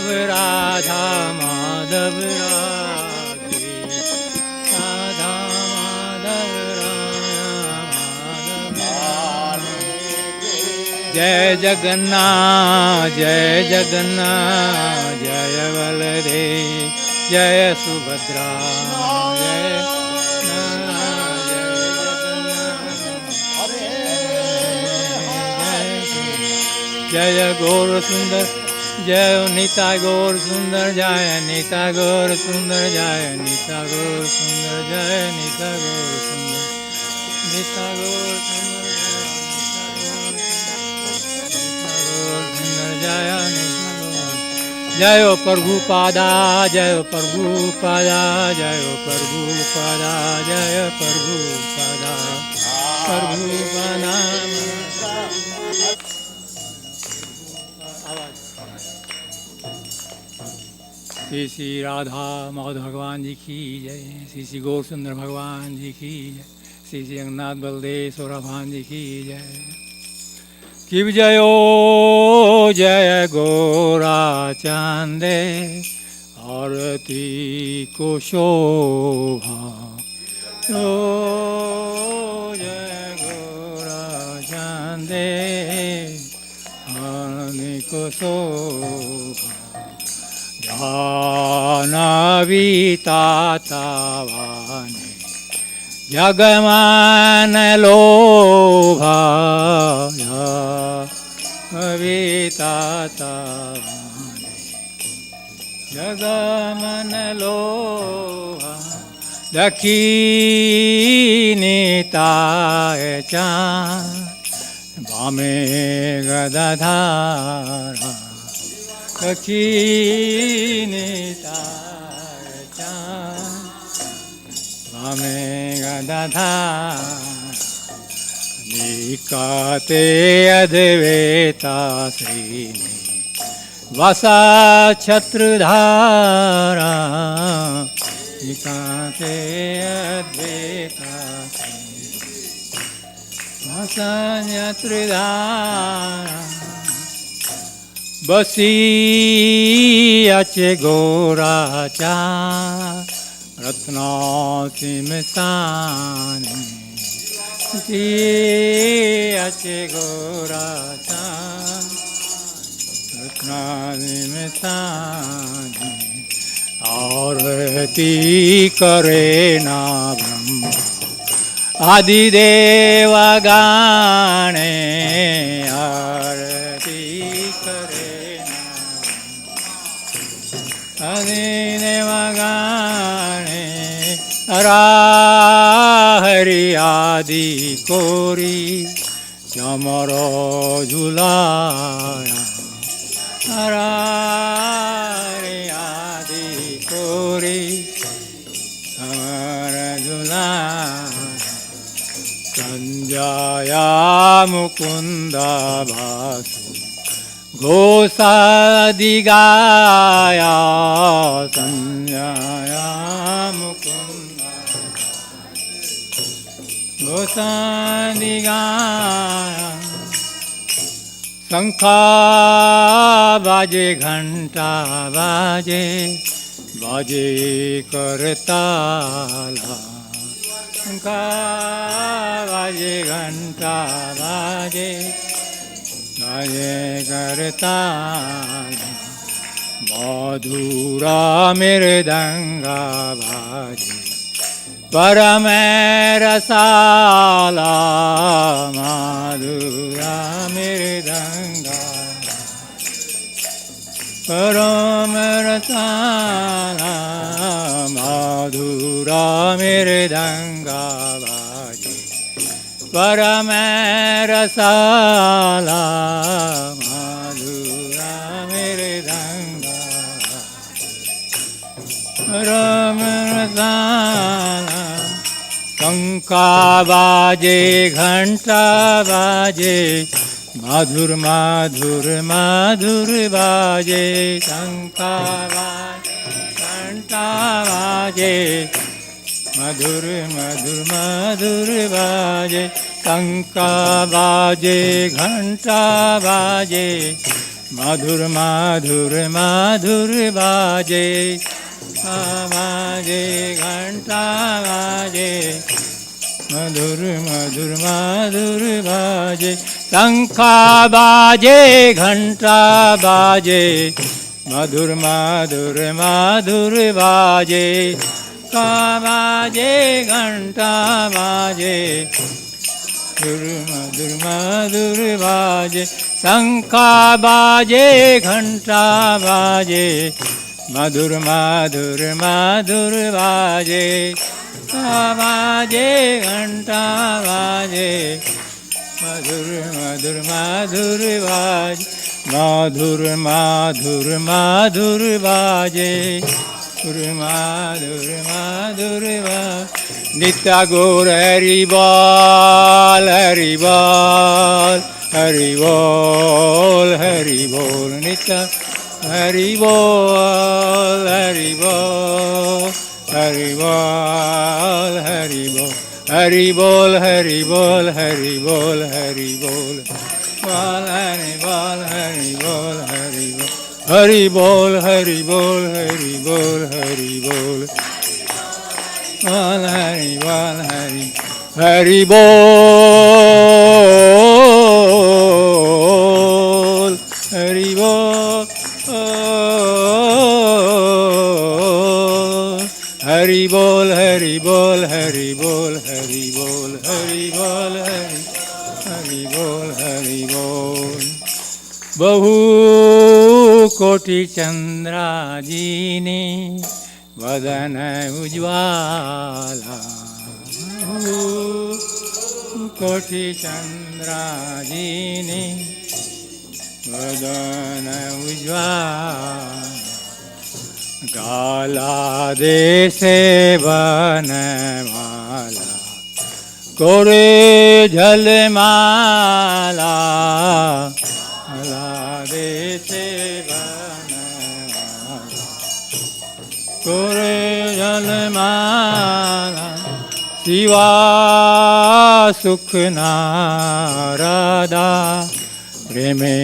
माधव राधा माधव राधे राधा माधव राधा जय जगन्नाथ जय बलदेव जय सुभद्रा जय गौर सुंदर जय नीता गौर सुंदर जय नीता गौर सुंदर जय नीता गौर सुंदर जय नीता गौर सुंदर नीता गौर सुंदर जय जय प्रभु पादा जय प्रभु पादा जय प्रभु पादा जय प्रभु पादा प्रभु पादा श्री श्री राधा माधव भगवान जी की जय श्री श्री गौर सुंदर भगवान जी की जय श्री श्री अंगनाथ बलदेव भगवान जी की जय शिव जयो जय गोरा चांदे आरती को शोभा ओ जय गोरा चांदे आरती को शोभा जानवीतातावाने जगमान लोभा जानवीतातावाने जगमान लोभा दक्षिणीताय चाँद वामे गदाधारा दक्षिणीताय चाँद वामे गदाधारा निकाते अद्वैता श्रीनि वसा छत्रधारा निकाते अद्वैता वसा छत्रधारा बसी अचे गोराचा रत्ना सिमसाने अचे गोराचा रत्ना सिमसाने आरती करे ना ब्रह्मा आदिदेव गाने आरती करे आदिदेव गाने हरि आदि कोरी चमर झुलाया हरि आदि कोरी चमर झुलाया संजया मुकुंदा भासु घोषादिगाया संजया मुकुंदा घोषादिगाया शंखा बाजे घंटा बाजे बाजे करताला शंखा बाजे घंटा बाजे बाजे करताला मधुरा मृदंगा बाजे परम रसाला मधुरा मृदंगा परम रसाला मधुरा मृदंगा बाजे परम रसाला मधुरा मृदंगा परम रसाला शंका बाजे घंटा बाजे माधुर माधुर माधुर बाजे शंका बाजे घंटा बाजे मधुर मधुर मधुर बाजे शंका बाजे घंटा बाजे मधुर मधुर मधुर बाजे बाजे घंटा बाजे मधुर मधुर मधुर बाजे शंखा बाजे घंटा बाजे मधुर मधुर मधुर बाजे का बाजे घंटा बाजे मधुर मधुर बाजे शंखा बाजे घंटा बाजे मधुर मधुर मधुर बाजे बाजे घंटा बाजे मधुर मधुर मधुर बाजे मधुर मधुर मधुर बाजे माधुर माधुर नित्य गौर हरि बोल हरि बोल हरि बोल हरि बोल नित्य हरि बोल हरि बोल हरि बोल हरि बोल हरि बोल हरि बोल हरि बोल हरि बोल बोल हरि बोल हरि बोल हरि बोल हरि बोल हरि बोल हरि बोल हरि बोल बोल हरि बोल हरि हरि बोल हरि बोल हरि बोल हरि बोल हरि बोल हरि बोल हरि बोल हरि बोल हरि बोल बहु कोटि चंद्राजीने वदन उज्ज्वला कोटि चंद्राजीने वदन उज्ज्वला काला देशे बनमाला कोरे झलमाला देशे बनमाला कोरे झलमाला शिवा सुख नारदा प्रेमे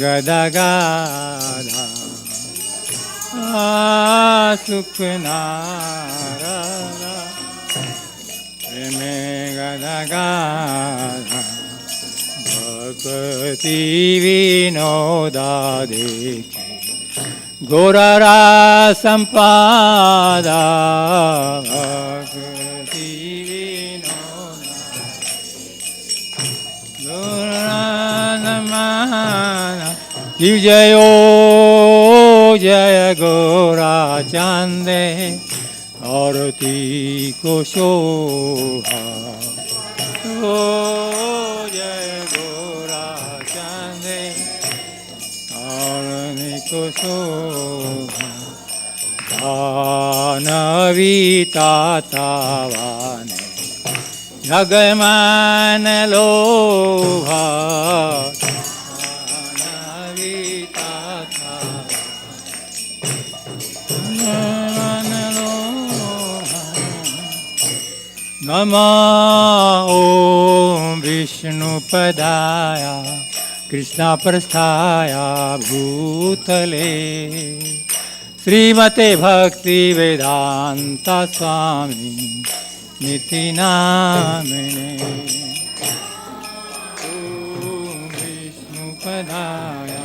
गदा गादा सुख नारदा प्रेमे गदा गादा भक्ति विनोदा देखे घोररा संपादा भक्ति विनोदा घोररा संपादा शिव जयो जय गोरा चांदे आरती को शोभा ओ जय गोरा चांदे आरती को शोभा दानवीता तावाने जगमान लोभा नमः ॐ विष्णुपदाया कृष्णा प्रस्थाया भूतले श्रीमते भक्ति वेदांता स्वामी निति नामिने ॐ विष्णुपदाया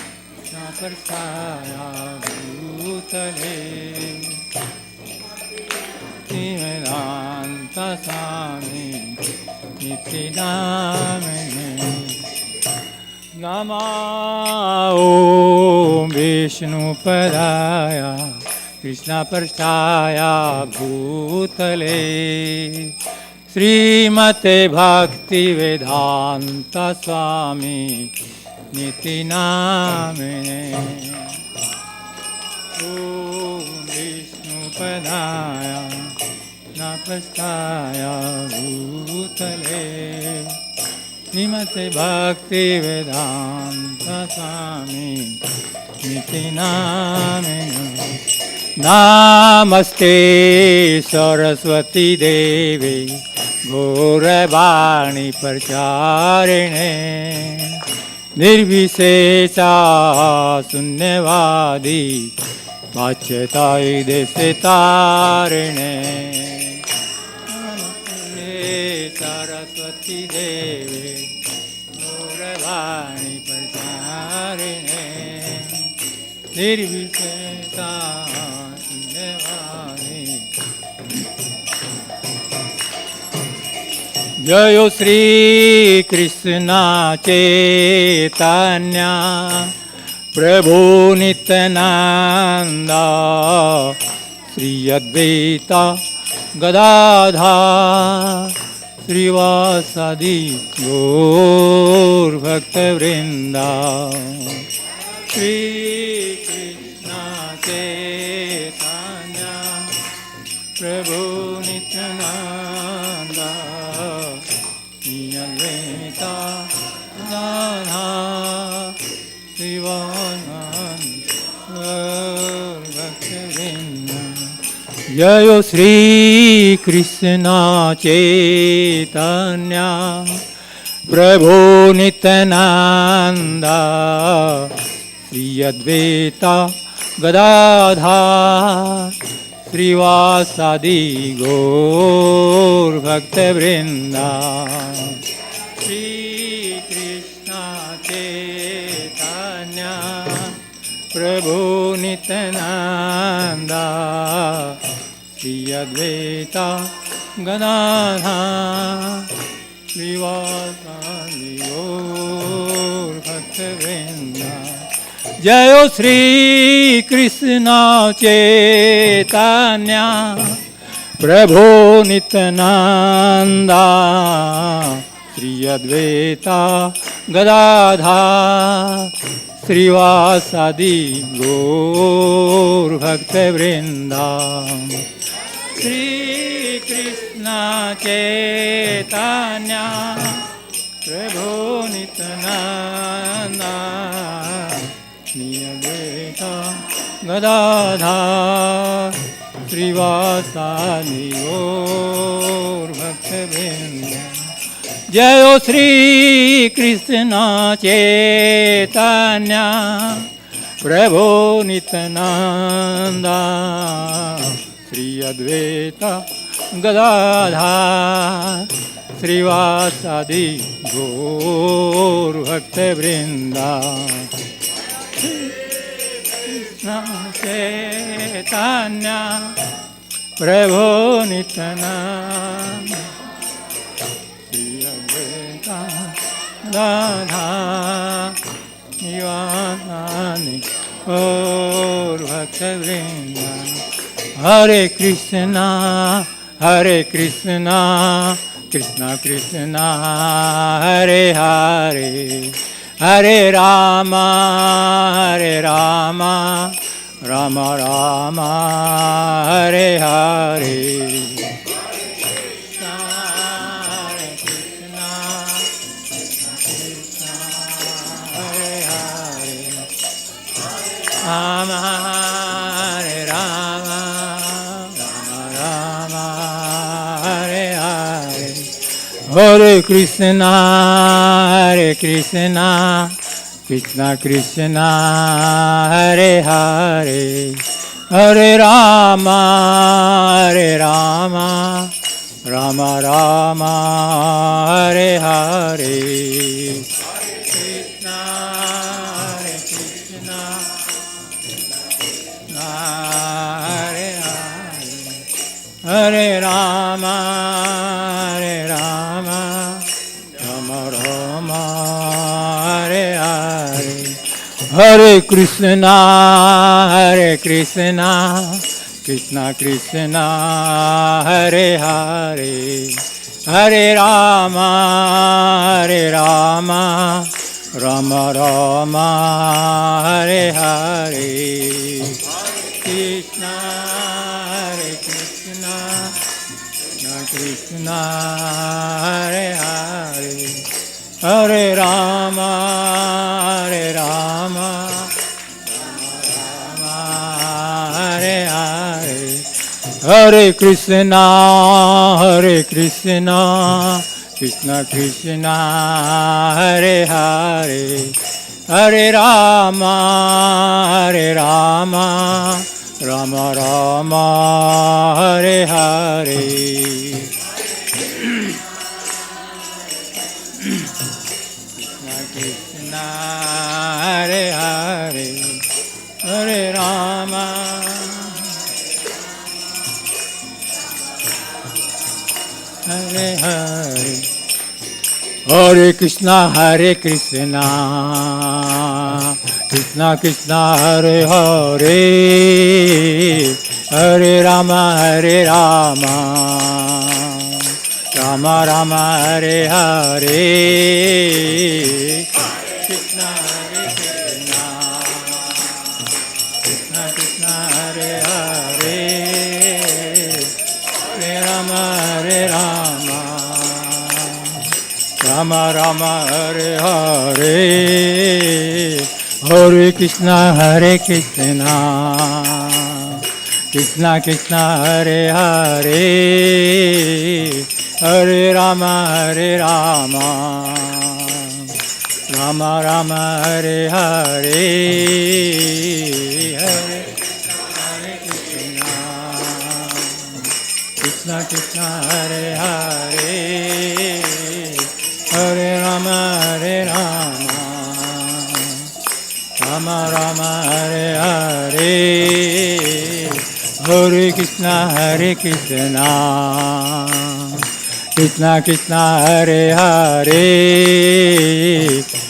कृष्णा प्रस्थाया भूतले वेदांता स्वामी निति नामिने नमः ॐ विष्णुपदाय कृष्णपृष्ठाय भूतले श्रीमते भक्तिवेदांत स्वामी निति नामिने ॐ विष्णुपदाय कृष्णपृष्ठाय भूतले श्रीमते भक्तिवेदांत स्वामी निति नामिने नमस्ते सरस्वती देवी गौरवाणी प्रचारिणे निर्विशेषा शून्यवादी वाच्यताय देशे तारिणे सरस्वती देवे गौरवाणी प्रचारिणे निर्विशेषा शून्यवादी। जयो श्री कृष्ण चैतन्य प्रभु नित्यानंद श्री अद्वैत गदाधर श्रीवासादि गौर भक्तवृंदा। श्री कृष्ण चैतन्य प्रभु नित्यानंद श्री अद्वैत गदाधर श्रीवासादि गौर भक्तवृंदा। जयो श्री कृष्ण चैतन्य प्रभु नित्यानंद श्री अद्वैत गदाधर श्रीवासादि गौर भक्तवृंदा। श्री कृष्ण चैतन्य प्रभु नित्यानंद श्री अद्वैत गदाधर श्रीवासादि गौर भक्तवृंदा। जयो श्री कृष्ण चैतन्य प्रभु नित्यानंद श्री अद्वैत गदाधर श्रीवासादि गौर भक्तवृंदा। श्री कृष्ण चैतन्य प्रभु नित्यानंद श्री अद्वैत गदाधर श्रीवासादि गौर भक्तवृंदा। जयो श्री कृष्ण चैतन्य प्रभु नित्यानंद श्री अद्वैत गदाधर श्रीवासादि गौर भक्तवृंदा। कृष्ण चैतन्य प्रभु नित्यानंद श्री अद्वैत गदाधर श्रीवासादि गौर भक्तवृंदा। हरे कृष्णा कृष्णा कृष्णा हरे हरे हरे राम राम राम हरे हरे। राम हरे राम राम हरे हरे। हरे कृष्णा कृष्णा कृष्णा हरे हरे हरे राम राम राम हरे हरे। हरे राम राम राम हरे हरे। हरे कृष्णा कृष्णा कृष्णा हरे हरे हरे राम राम राम हरे हरे। कृष्णा कृष्णा हरे हरे हरे राम राम हरे हरे। हरे Krishna Krishna Krishna Hare Hare Hare Rama, Hare Rama, Rama Rama, Hare Hare. Krishna Krishna, Hare Hare, Hare Rama, Hare Hare. Hare Krishna, Krishna Krishna, Hare Hare, Hare Rama, Rama Rama, Hare Hare. Krishna Hare Krishna, Krishna Krishna, Hare Hare, Hare Rama, Rama Rama, Hare Hare. Hare Krishna, Krishna Krishna, Hare Hare, Hare Rama, Rama Rama, Hare Hare. Hare Krishna, Krishna Hare Hare, Hare Rama, Rama Rama, Hare Hare. Hare Krishna, Krishna Krishna, Hare Hare,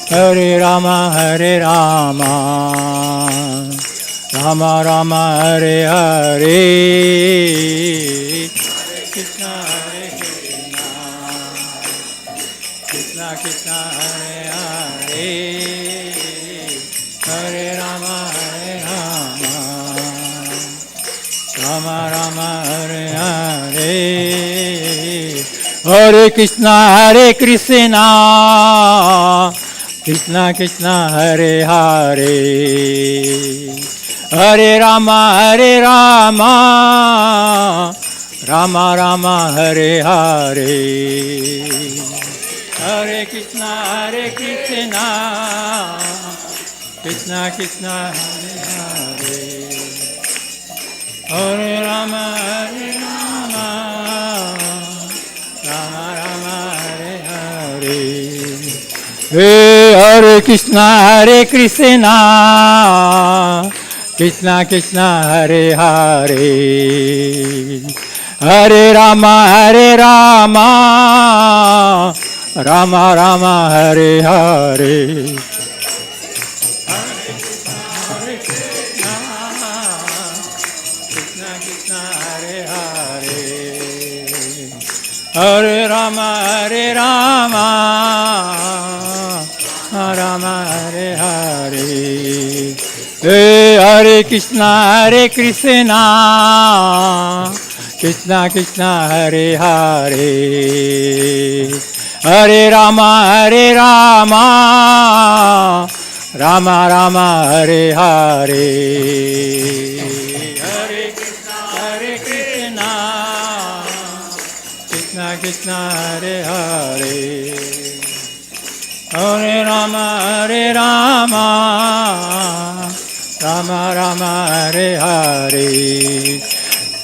Hare Rama, Rama Rama, Hare Hare. Krishna Krishna, Krishna Hare Hare, Hare Rama, Rama Rama, Hare Hare. Hare Krishna, Krishna Krishna, Hare Hare, Hare Rama, Rama Rama, Hare Hare. Hare Krishna, Krishna Krishna, Hare Hare, Hare Rama, Rama Rama, Hare Hare. Hare Krishna, Krishna Krishna, Hare Hare, Hare Rama, Rama Rama, Hare Hare. Hare Krishna, Krishna Krishna, Hare Hare, Hare Rama, Rama Hare Hare. Hare Krishna, Krishna Krishna, Hare Hare, Hare Rama, Rama Rama, Hare Hare. Hare Krishna, Krishna Krishna, Hare Hare, Hare Rama, Rama Rama, Hare Hare.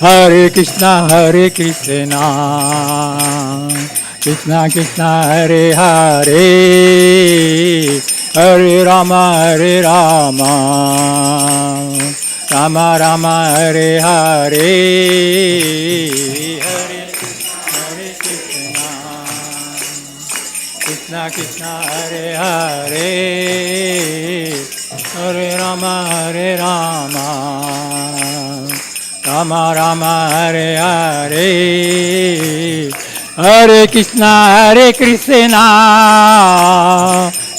Hare Krishna, Krishna Krishna, Hare Hare, Hare Rama, Rama Rama, Hare Hare. Hare Krishna, Krishna Krishna, Hare Hare, Hare Rama, Rama Rama, Hare Hare. Hare Krishna,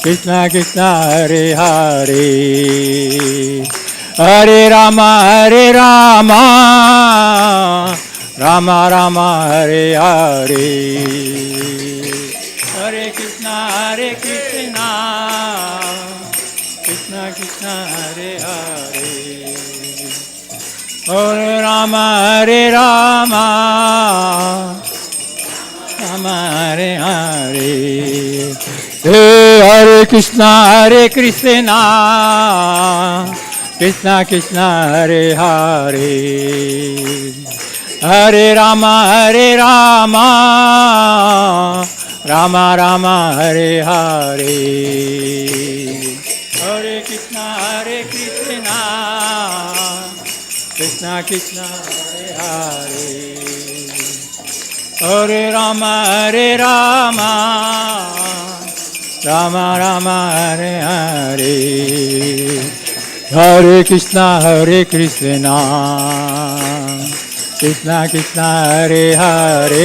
Krishna Krishna, Hare Hare, Hare Rama, Rama Rama, Hare Hare. Hare Krishna, Krishna Krishna, Hare Hare, Hare Rama, Rama Hare Hare. Hare Hare Krishna, Krishna Krishna Hare Hare, Hare Rama, Rama Rama Hare Hare. Hare Krishna, Krishna Krishna Hare Hare, Hare Rama, Rama Rama Hare Hare. Hare Krishna, Krishna Krishna Hare Hare,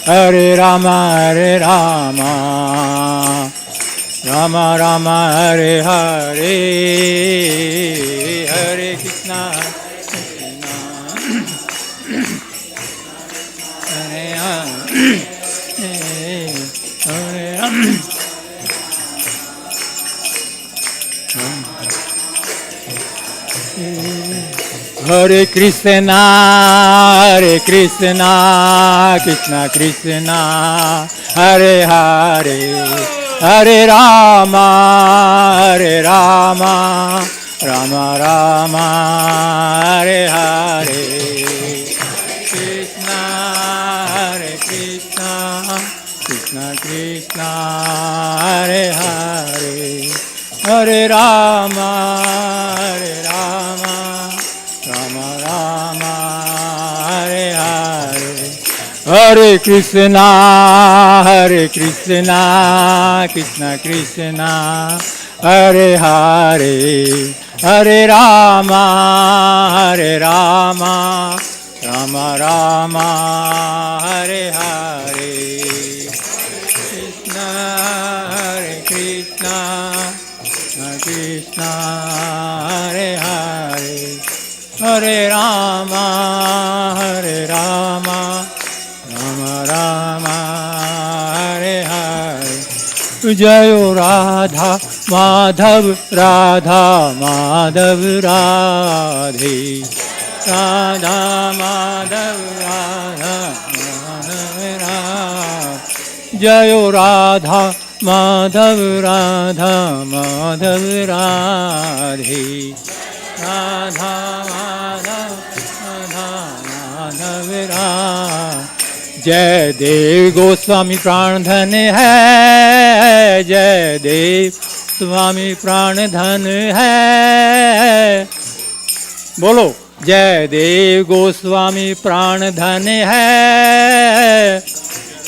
Hare Rama, Rama Rama Hare Hare. Hare Krishna, Hare Hare Hare Krishna, Krishna Krishna Hare Hare, Hare Rama, Rama Rama Hare Hare. Krishna, Krishna Krishna Hare Hare, Hare Rama, Rama Rama Hare Hare. Hare Krishna, Krishna Krishna Hare Hare, Hare Rama, Rama Rama Hare Hare. Krishna, Krishna Krishna Hare Hare, Hare Rama, Rama Rama Hare Hare. Jayo Radha Madhav, Radhe, Radha Madhav, Jayo Radha Madhav, Radhe, Radha Madhav, जय देव गोस्वामी प्राण धन है, जय देव स्वामी प्राण धन है। बोलो जय देव गोस्वामी प्राण धन है,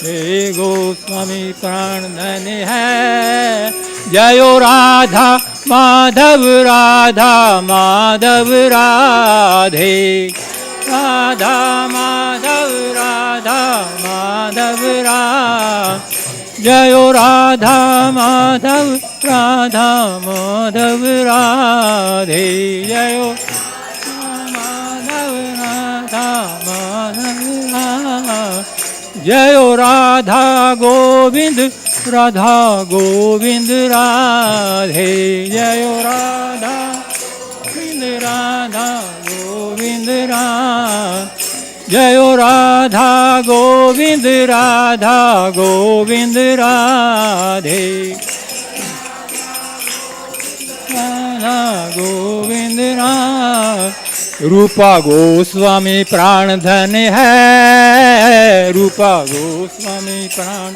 जय गोस्वामी प्राण धन है। जयो राधा माधव, राधा माधव राधे, राधा माधव, राधा माधव राधे। जयो राधा माधव, राधा माधव राधे। जयो माधव, राधा माधव राधे। जयो राधा गोविंद, राधा गोविंद राधे। जयो राधा गोविंद, राधा गोविंद राधे। जयो राधा गोविंद, राधा गोविंद राधे। राधा गोविंद राधे। रूपा गोस्वामी प्राण धन है, रूपा गोस्वामी प्राण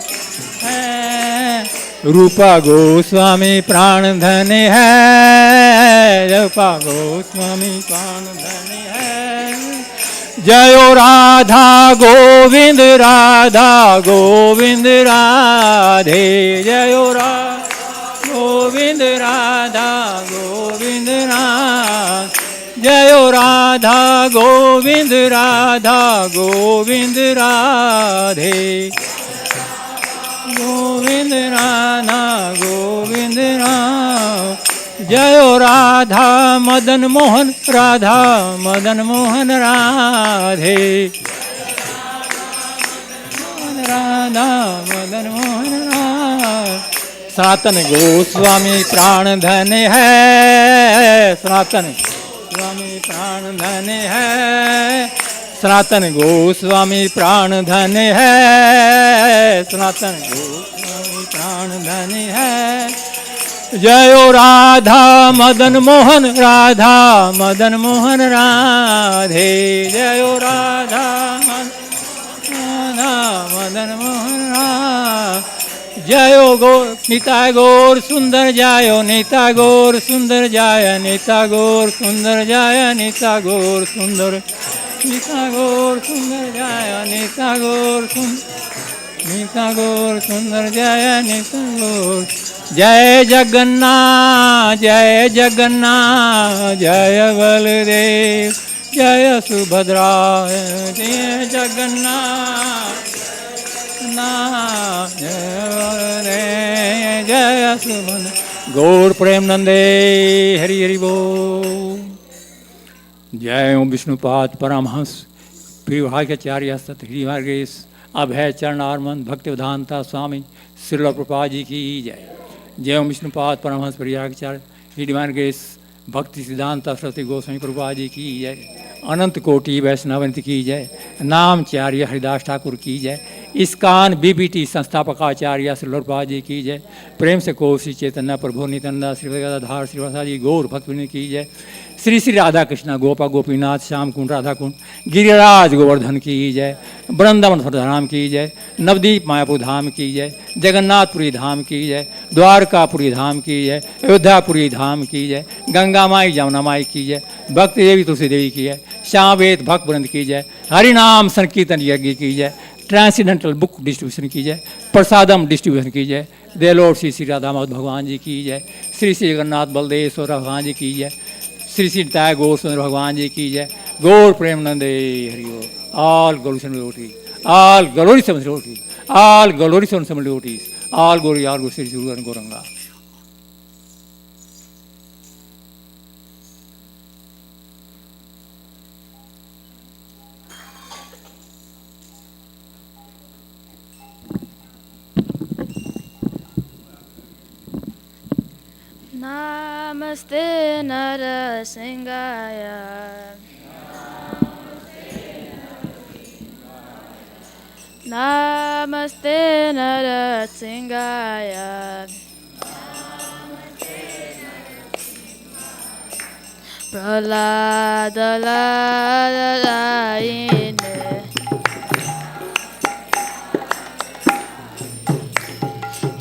है। रूपा गोस्वामी प्राण धन है, रूपा गोस्वामी प्राण धन है। जयो राधा गोविंद, राधा गोविंद राधे। जयो राधा गोविंद, राधा गोविंद राधे। जयो राधा गोविंद, राधा गोविंद राधे। गोविंद राधा गोविंद राधे। जयो राधा मदन मोहन, राधा मदन मोहन राधे। राधा मदन मोहन राधे। सनातन गोस्वामी प्राण धन है, सनातन स्वामी प्राण धन है। सनातन गोस्वामी प्राण धन है, सनातन गोस्वामी प्राण धन है। जयो राधा मदन मोहन, राधा मदन मोहन राधे, जयो राधा मदन मोहन राधे। जयो गौर निताय गौर सुंदर जायो, निताय गौर सुंदर जाय, निताय गौर सुंदर जाय, निताय गौर सुंदर, निताय गौर सुंदर जाय, निताय गौर सुंदर, निताय गौर सुंदर जाय, निताय गौर। जय जगन्नाथ, जय जगन्नाथ, जय बलदेव, जय सुभद्रा, जय जगन्नाथ, जय जय सुभद्रा। गौर प्रेम नंदे, हरि हरि बोल। जय ओम विष्णुपाद परमहंस परिभाग्याचार्य सतहृदय मार्गेश अभय चरणारमन भक्तिवेदांता स्वामी श्रील प्रभुपाद जी की जय। जय ओम विष्णुपाद परमहंस परिभाग्याचार्य हृदय मार्गेश भक्ति सिद्धांता सरस्वती गोस्वामी प्रभुपाद जी की जय। अनंत कोटि वैष्णवंत की जय। नामचार्य हरिदास ठाकुर की जय। इस्कान बीबीटी संस्थापकाचार्य श्री प्रभुपाद जी की जय। प्रेम से को श्री चैतन्य प्रभु नित्यानंद श्री गदाधर श्रीवासा जी गौर भक्तवृंद की जय। श्री श्री राधा कृष्ण गोपा गोपीनाथ श्याम कुंड राधा कुंड गिरिराज गोवर्धन की जय। वृंदावन धाम की जय। नवदीप मायापुर धाम की जय। जगन्नाथपुरी धाम की जय। द्वारकापुरी धाम की जय। अयोध्यापुरी धाम की जय। गंगा माई जमुना माई की जय। भक्ति देवी तुलसी देवी की जय। श्यामवेद भक्त वृंद की जय। हरिनाम संकीर्तन यज्ञ की जय। ट्रांसीडेंटल बुक डिस्ट्रीब्यूशन की जय। प्रसादम डिस्ट्रीब्यूशन की जय। दे लॉर्ड श्री श्री राधा माधव भगवान जी की जय। श्री श्री जगन्नाथ बलदेव भगवान जी की जय। श्री श्री ताय गौर सुंदर भगवान जी की जय। गौर प्रेम नंदे हरिओ। All glory devotees, all glory devotees, all glory devotees, all glory, all glory, Sri Guru and Gauranga. Namaste Narasingaya. Namaste Narasingaya. Prahladalayine.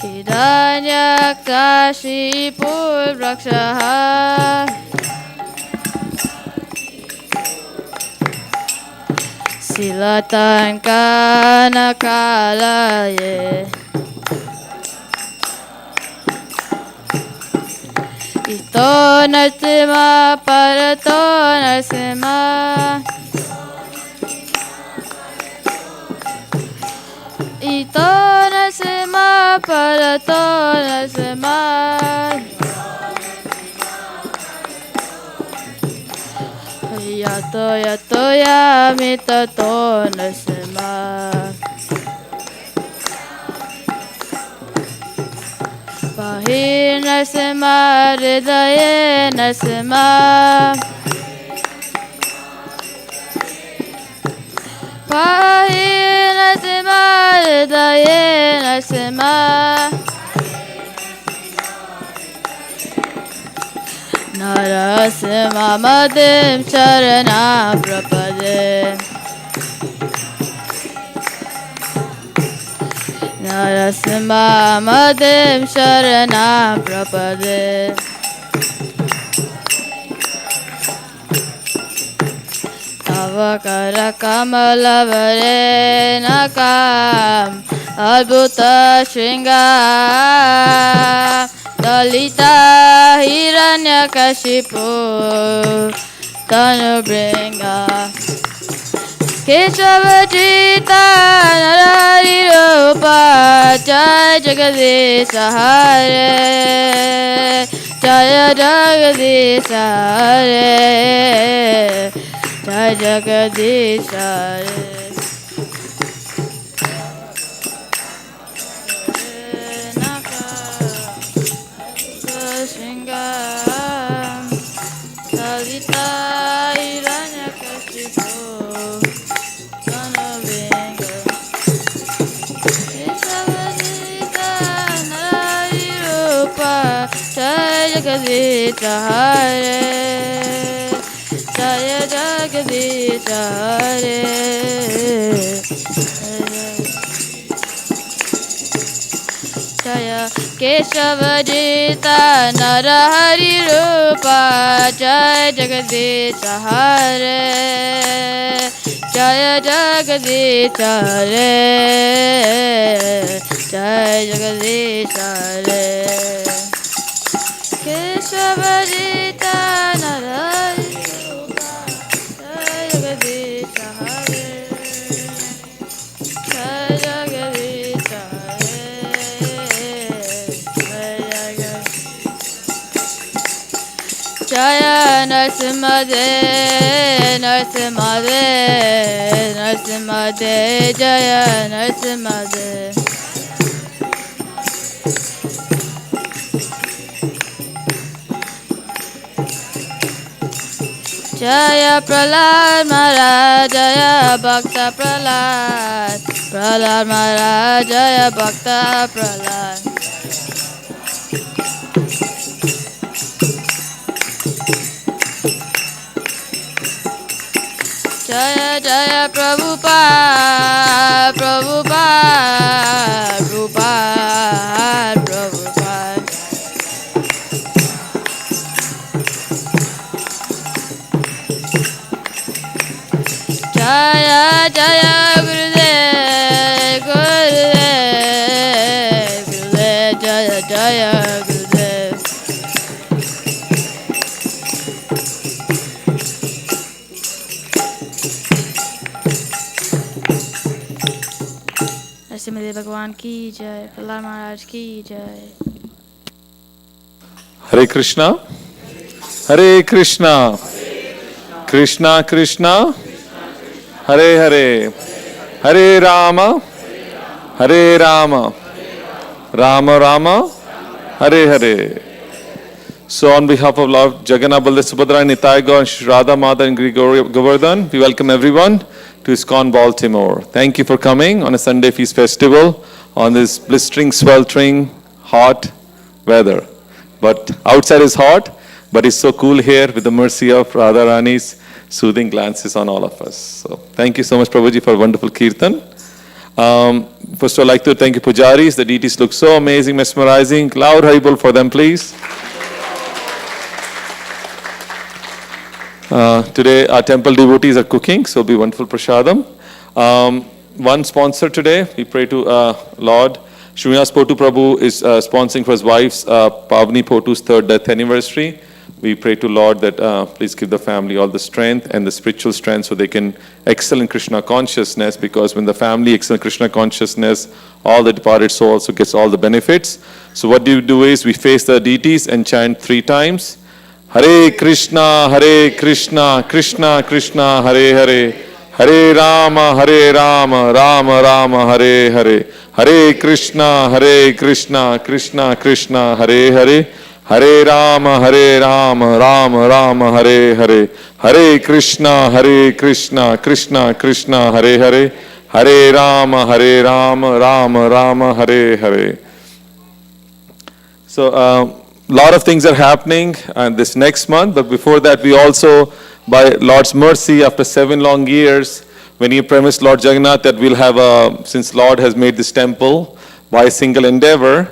Hidanyakashipu Rakshaha. Silatan kanakalaye. Ito nasima parato nasima. Ito nasima parato nasima. Yato yato yamita to nasima. Pahi nasima hridaye nasima. Pahi nasima hridaye nasima. Narasima madim charana prapade. Narasima madim charana prapade. Tavakara kamalavare nakam adbhuta shringam. Dalita Hiranyakashipu Tanubringa Keshavajita Narari Rupa Jai Jagadisha Hare Jaya Jagadisha Hare Jai Jagadisha Hare. Dalita Hiranyakashipu Jai Jagadish Hare, Jai Jagadish Hare. Jaya Keshava Jita Narahari Rupa Jaya Jagadish Hare, Jaya Jagadish Hare, Jaya Jagadish Hare. Keshava Jita Narahari Rupa Jaya Jagadish Hare, Jaya Jagadish Hare. Jaya Narasimhade, Narasimhade, Narasimhade, Jaya Narasimhade. Jaya Prahlad Maharaj, Jaya Bhakta Prahlad, Prahlad Maharaj, Jaya Bhakta Prahlad. Jaya Jaya Prabhupada, Prabhupada, Prabhupada, Prabhupada. Jaya Jaya Gurudev, Gurudev, Gurudev, Jaya Jaya Gurudev. Narasimha भगवान की जय, प्रहलाद महाराज की जय. Hare Krishna, Hare Krishna, Krishna Krishna, Hare Hare, Hare Rama, Hare Rama, Rama Rama, Hare Hare. So on behalf of Lord Jagannath, Baldev, Subhadra, Nitai Gaur, Shri Radha Mada and Grigori Govardhan, we welcome everyone to ISKCON Baltimore. Thank you for coming on a Sunday Feast Festival on this blistering, sweltering, hot weather. But outside is hot, but it's so cool here with the mercy of Radha Rani's soothing glances on all of us. So thank you so much, Prabhuji, for wonderful kirtan. First of all, I'd like to thank you, Pujaris. The deities look so amazing, mesmerizing. Loud Haribol for them, please. Today, our temple devotees are cooking, so it'll be wonderful prasadam. One sponsor today, we pray to Lord Srinivas Potu Prabhu is sponsoring for his wife's Pavni Potu's 3rd death anniversary. We pray to Lord that please give the family all the strength and the spiritual strength so they can excel in Krishna consciousness, because when the family excels in Krishna consciousness, all the departed soul also gets all the benefits. So what we do is we face the deities and chant 3 times. Hare Krishna, Krishna Krishna, Hare Hare, Hare Rama, Rama Rama, Hare Hare, Hare Krishna, Krishna Krishna, Hare Hare, Hare Rama, Rama Rama, Hare Hare, Hare Krishna, Krishna Krishna, Hare Hare, Hare Rama, Rama Rama, Hare Hare. So, lot of things are happening this next month, but before that we also, by Lord's mercy, after 7 long years, when he promised Lord Jagannath that we'll have since Lord has made this temple by a single endeavor,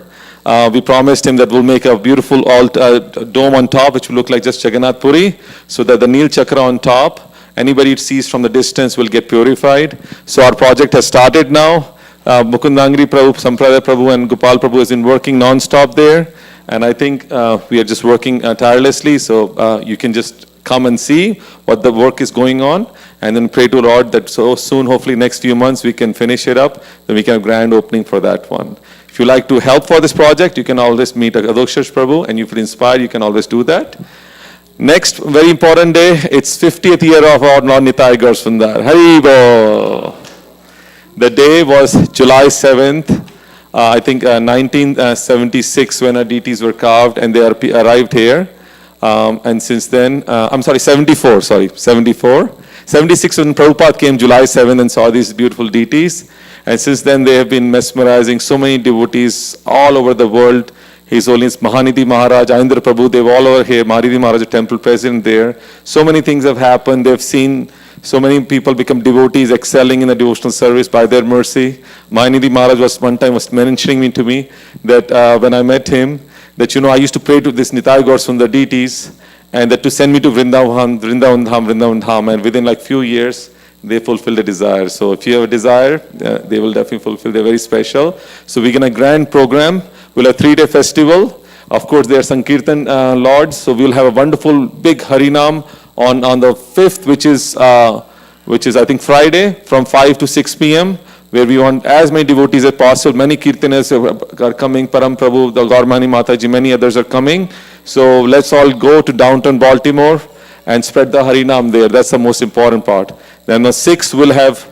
we promised him that we'll make a beautiful dome on top which will look like just Jagannath Puri, so that the Neel Chakra on top, anybody it sees from the distance will get purified. So our project has started now. Mukundangri Prabhu, Sampradaya Prabhu and Gopal Prabhu has been working non-stop there. And I think we are just working tirelessly, so you can just come and see what the work is going on, and then pray to Lord that so soon, hopefully next few months, we can finish it up, then we can have grand opening for that one. If you like to help for this project, you can always meet Adokshar Prabhu, and if you're inspired, you can always do that. Next, very important day, it's 50th year of our Lord Nitai Gaur Sundar. Haribo! The day was July 7th. I think 1976 when our deities were carved and they arrived here. And since then, 74. 76 when Prabhupada came July 7th and saw these beautiful deities. And since then they have been mesmerizing so many devotees all over the world. His Holiness Mahanidhi Maharaj, Ayendra Prabhu, they're all over here. Mahanidhi Maharaj, temple president there. So many things have happened. They've seen so many people become devotees, excelling in the devotional service by their mercy. Mahanidhi Maharaj was one time was mentioning to me that when I met him, that I used to pray to this Nitai Gaur Sundar deities, and that to send me to Vrindavan, Vrindavan Dham, Vrindavan Dham, and within like few years, they fulfill the desire. So if you have a desire, they will definitely fulfill. They're very special. So we're gonna grand program. We'll have 3-day festival. Of course, there are Sankirtan lords. So we'll have a wonderful big Harinam on the 5th, which is I think Friday, from 5 to 6 p.m., where we want as many devotees as possible. Many Kirtanas are coming. Param Prabhu, the Gaurmani Mataji, many others are coming. So let's all go to downtown Baltimore and spread the Harinam there. That's the most important part. Then the 6th we'll have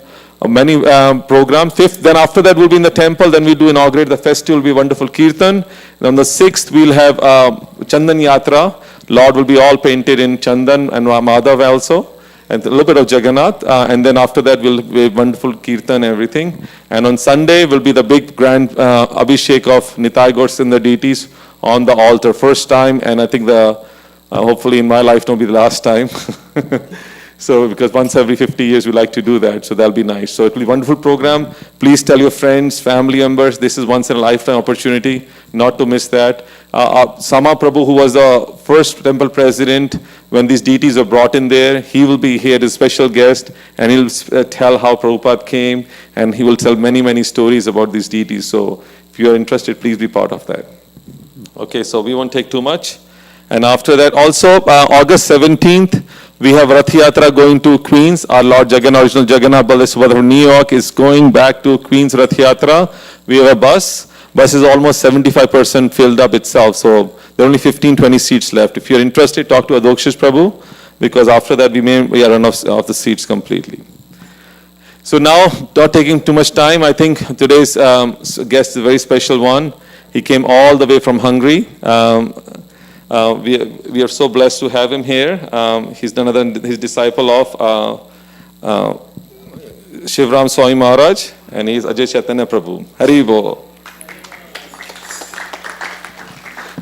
many programs. 5th, then after that we'll be in the temple. Then we do inaugurate the festival. Will be wonderful Kirtan. And on the 6th we'll have Chandan Yatra. Lord will be all painted in Chandan and Madhav also. And a little bit of Jagannath. And then after that we'll be wonderful Kirtan and everything. And on Sunday will be the big grand Abhishek of Nitai Gaur Sundar deities on the altar. First time, and I think hopefully in my life won't be the last time. So because once every 50 years we like to do that, so that'll be nice. So it'll be a wonderful program. Please tell your friends, family members, this is once in a lifetime opportunity, not to miss that. Sama Prabhu, who was the first temple president when these deities were brought in there, he will be here as a special guest, and he'll tell how Prabhupada came, and he will tell many, many stories about these deities. So if you are interested, please be part of that. Okay, so we won't take too much. And after that, also August 17th, we have Rath Yatra going to Queens. Our Lord Jagannath, original Jagannath Baleswara from New York is going back to Queens Rath Yatra. We have a bus. Bus is almost 75% filled up itself. So there are only 15-20 seats left. If you're interested, talk to Adokshish Prabhu, because after that we are run off the seats completely. So now, not taking too much time, I think today's guest is a very special one. He came all the way from Hungary. We are so blessed to have him here. He's his disciple of Shivram Swami Maharaj, and he's Ajay Chaitanya Prabhu. Hari Bo.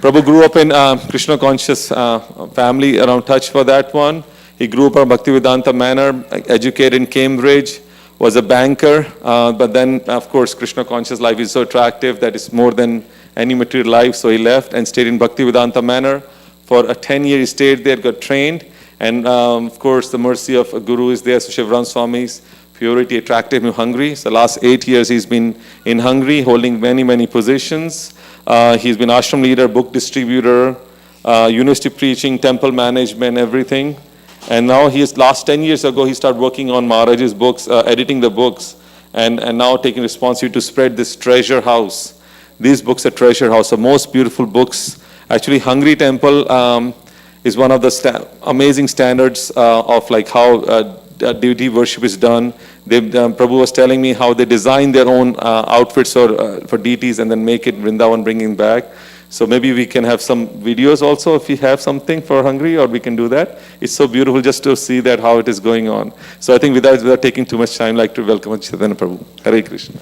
Prabhu grew up in Krishna conscious family, around touch for that one. He grew up in Bhaktivedanta manner, educated in Cambridge, was a banker, but then of course Krishna conscious life is so attractive that it's more than any material life, so he left and stayed in Bhaktivedanta manner. For a 10-year he stayed there, got trained, and of course the mercy of a guru is there, so Shivram Swami's purity attracted him to Hungary. So the last 8 years he's been in Hungary, holding many, many positions. He's been ashram leader, book distributor, university preaching, temple management, everything. And now last 10 years ago, he started working on Maharaj's books, editing the books, and now taking responsibility to spread this treasure house. These books are treasure house, the most beautiful books. Actually, Hungary temple is one of the amazing standards of like how deity worship is done. Prabhu was telling me how they design their own outfits for deities and then make it Vrindavan, bringing back. So maybe we can have some videos also if we have something for Hungary, or we can do that. It's so beautiful just to see that how it is going on. So I think without taking too much time, I'd like to welcome Chaitanya Prabhu. Hare Krishna.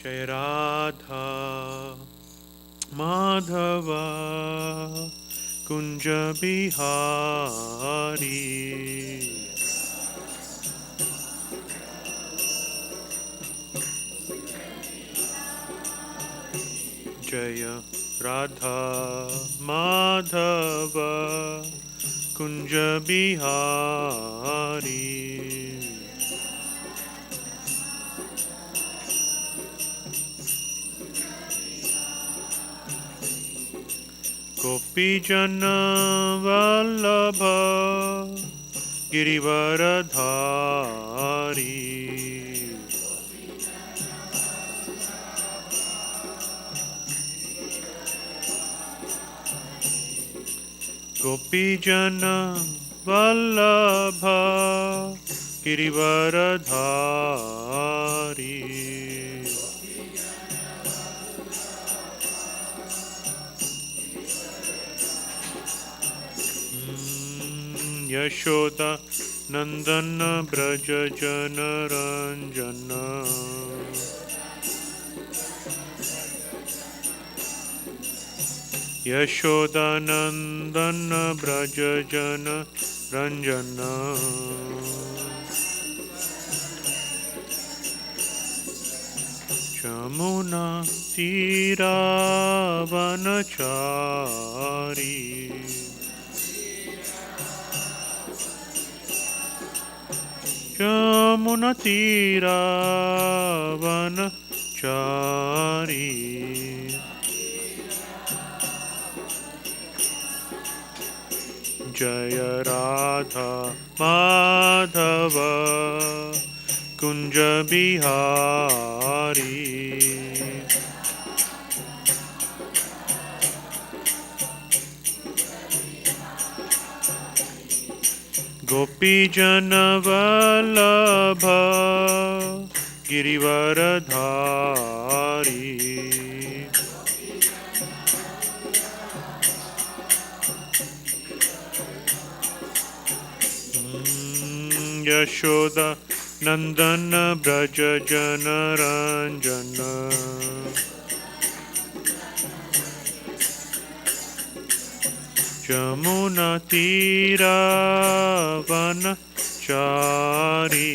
Jai Radha Madhava Kunja Bihari Jaya Radha Madhava Kunja Bihari Gopijana Vallabha Girivaradhari Gopijana Vallabha Girivaradhari Yashoda Nandana Braja Jana Ranjana Yashoda Nandana Braja Jana Ranjana Jamuna Tira Vanachari Jamuna Tira Vanachari Jaya Radha Madhava Kunja Bihari Gopijana Vallabha Girivaradhari Yashoda Nandana Braja Jana Ranjana Jamuna Tira Vanachari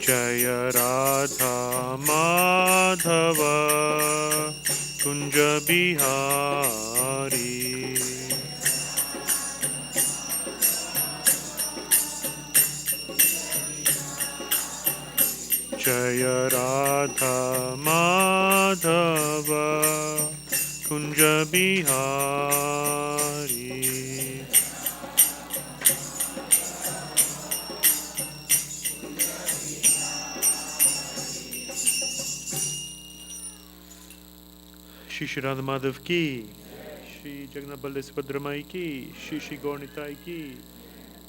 Jaya Radha Madhava Kunja Bihari Jaya Radha Madhava Kunja Bihari Shri Shri Radha Madhav ki Shri Jagannath Baldev Subhadra Mai ki Shri Shri Gaur Nitai ki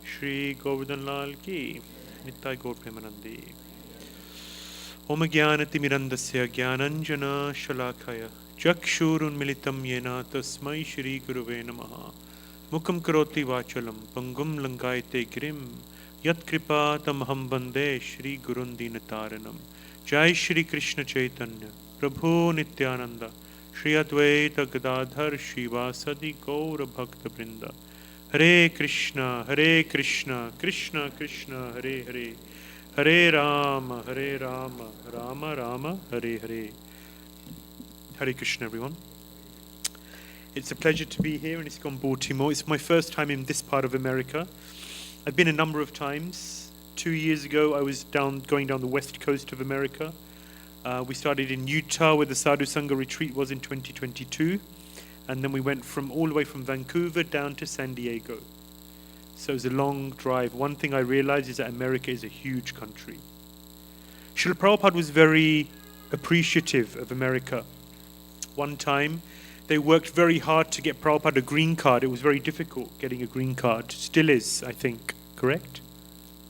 Shri Govardhan Lal ki Nitai Gaur Premanandi Om Jnanatimirandasya Jnananjana Shalakaya Chakshurunmilitam Yena Tasmai Shri Guruve Namaha Mukam Karoti Vachalam Pangum Langayate Girim Yat Kripa Tamaham Bande Shri Gurundinataranam Jai Shri Krishna Chaitanya Prabhu Nityananda Shri Advaita Gadadhar Shivasadi Gaura Bhakta Brinda Hare Krishna Krishna Krishna Hare Hare Hare Rama Rama Rama Hare Hare Hare Krishna everyone. It's a pleasure to be here in Iskon Baltimore. It's my first time in this part of America. I've been a number of times. 2 years ago I was going down the west coast of America. We started in Utah where the Sadhu Sangha retreat was in 2022. And then we went all the way from Vancouver down to San Diego. So it was a long drive. One thing I realized is that America is a huge country. Srila Prabhupada was very appreciative of America. One time, they worked very hard to get Prabhupada a green card. It was very difficult getting a green card. Still is, I think, correct?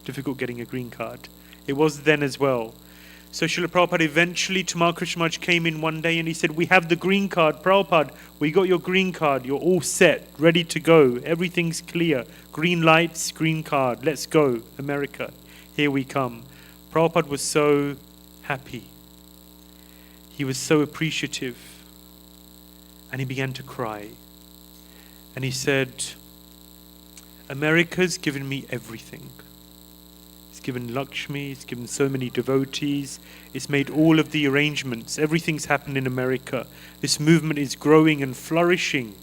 Difficult getting a green card. It was then as well. So Srila Prabhupada eventually, Tamal Krishna Maharaj came in one day and he said, we have the green card. Prabhupada, we got your green card. You're all set, ready to go. Everything's clear. Green lights, green card. Let's go, America. Here we come. Prabhupada was so happy. He was so appreciative. And he began to cry. And he said, America's given me everything. It's given Lakshmi, it's given so many devotees, it's made all of the arrangements, everything's happened in America. This movement is growing and flourishing.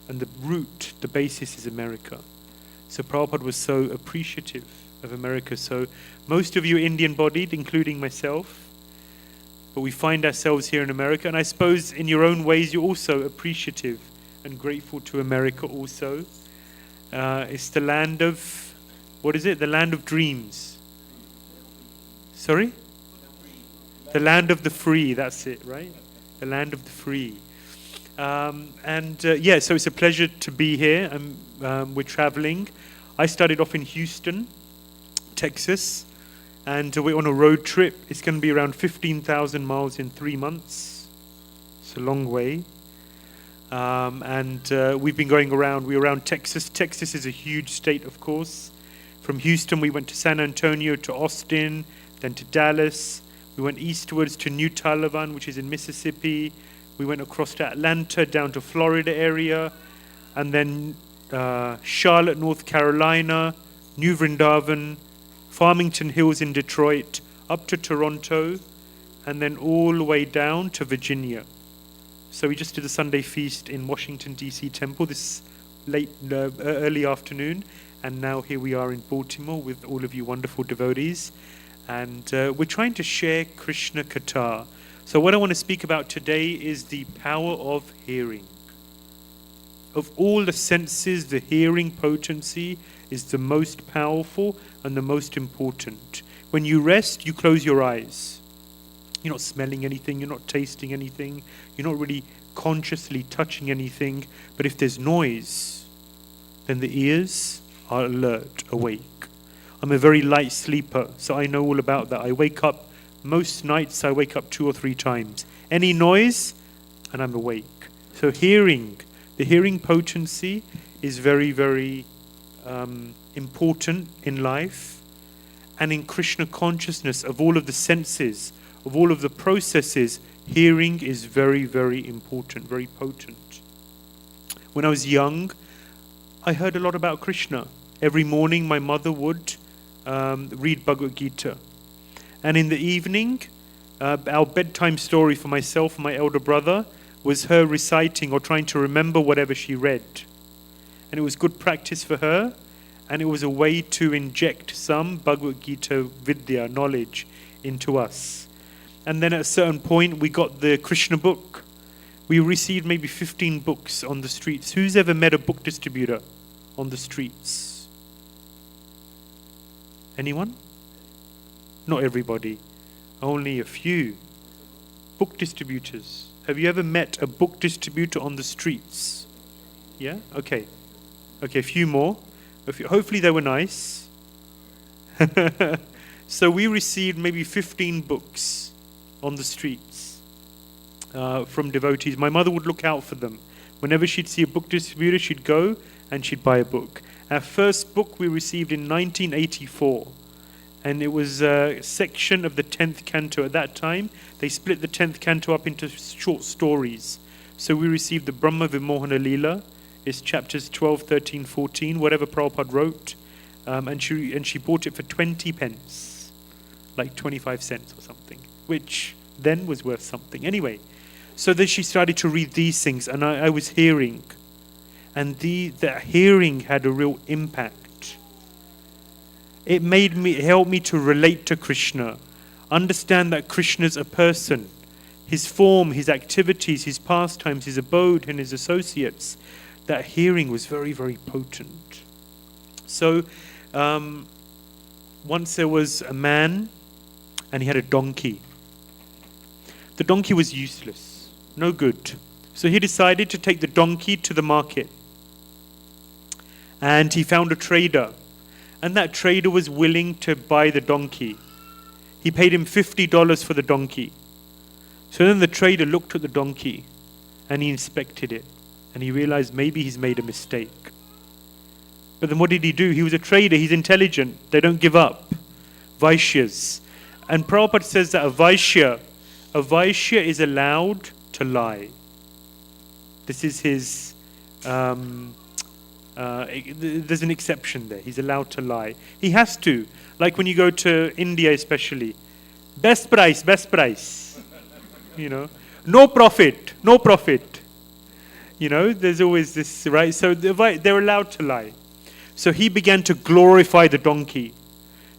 And the root, the basis is America. So Prabhupada was so appreciative of America. So most of you are Indian-bodied, including myself. but we find ourselves here in America. And I suppose in your own ways, you're also appreciative and grateful to America also. It's the land of, what is it? The land of dreams. Sorry? The land of the free, that's it, right? The land of the free. So it's a pleasure to be here. We're traveling. I started off in Houston, Texas, and we're on a road trip. It's going to be around 15,000 miles in 3 months. It's a long way. We've been going around. We're around Texas. Texas is a huge state, of course. From Houston, we went to San Antonio, to Austin, then to Dallas. We went eastwards to New Taliban, which is in Mississippi. We went across to Atlanta, down to Florida area, and then Charlotte, North Carolina, New Vrindavan, Farmington Hills in Detroit, up to Toronto, and then all the way down to Virginia. So we just did the Sunday feast in Washington, D.C. Temple this early afternoon, and now here we are in Baltimore with all of you wonderful devotees. And we're trying to share Krishna Katha. So what I want to speak about today is the power of hearing. Of all the senses, the hearing potency is the most powerful and the most important. When you rest, you close your eyes. You're not smelling anything, you're not tasting anything, you're not really consciously touching anything. But if there's noise, then the ears are alert, awake. I'm a very light sleeper, so I know all about that. I wake up, most nights I wake up 2 or 3 times. Any noise, and I'm awake. So hearing, the hearing potency is very, very important in life. And in Krishna consciousness, of all of the senses, of all of the processes, hearing is very, very important, very potent. When I was young, I heard a lot about Krishna. Every morning my mother would read Bhagavad Gita. And in the evening, our bedtime story for myself and my elder brother was her reciting or trying to remember whatever she read. And it was good practice for her, and it was a way to inject some Bhagavad Gita Vidya, knowledge, into us. And then at a certain point, we got the Krishna book. We received maybe 15 books on the streets. Who's ever met a book distributor on the streets? Anyone? Not everybody. Only a few. Book distributors. Have you ever met a book distributor on the streets? Yeah? Okay. Okay, a few more. Hopefully they were nice. So we received maybe 15 books on the streets from devotees. My mother would look out for them. Whenever she'd see a book distributor, she'd go and she'd buy a book. Our first book we received in 1984. And it was a section of the 10th canto. At that time, they split the 10th canto up into short stories. So we received the Brahma Vimohana Leela. It's chapters 12, 13, 14, whatever Prabhupada wrote. And she bought it for 20 pence, like 25 cents or something, which then was worth something. Anyway, so then she started to read these things, and I was hearing. And the hearing had a real impact. It helped me to relate to Krishna, understand that Krishna's a person, his form, his activities, his pastimes, his abode, and his associates. That hearing was very, very potent. So once there was a man, and he had a donkey. The donkey was useless, no good. So he decided to take the donkey to the market. And he found a trader. And that trader was willing to buy the donkey. He paid him $50 for the donkey. So then the trader looked at the donkey and he inspected it. And he realized maybe he's made a mistake. But then what did he do? He was a trader. He's intelligent. They don't give up. Vaishyas. And Prabhupada says that a Vaishya is allowed to lie. This is his... there's an exception there. He's allowed to lie. He has to. Like when you go to India especially. Best price. You know. No profit. You know, there's always this, right? So they're allowed to lie. So he began to glorify the donkey.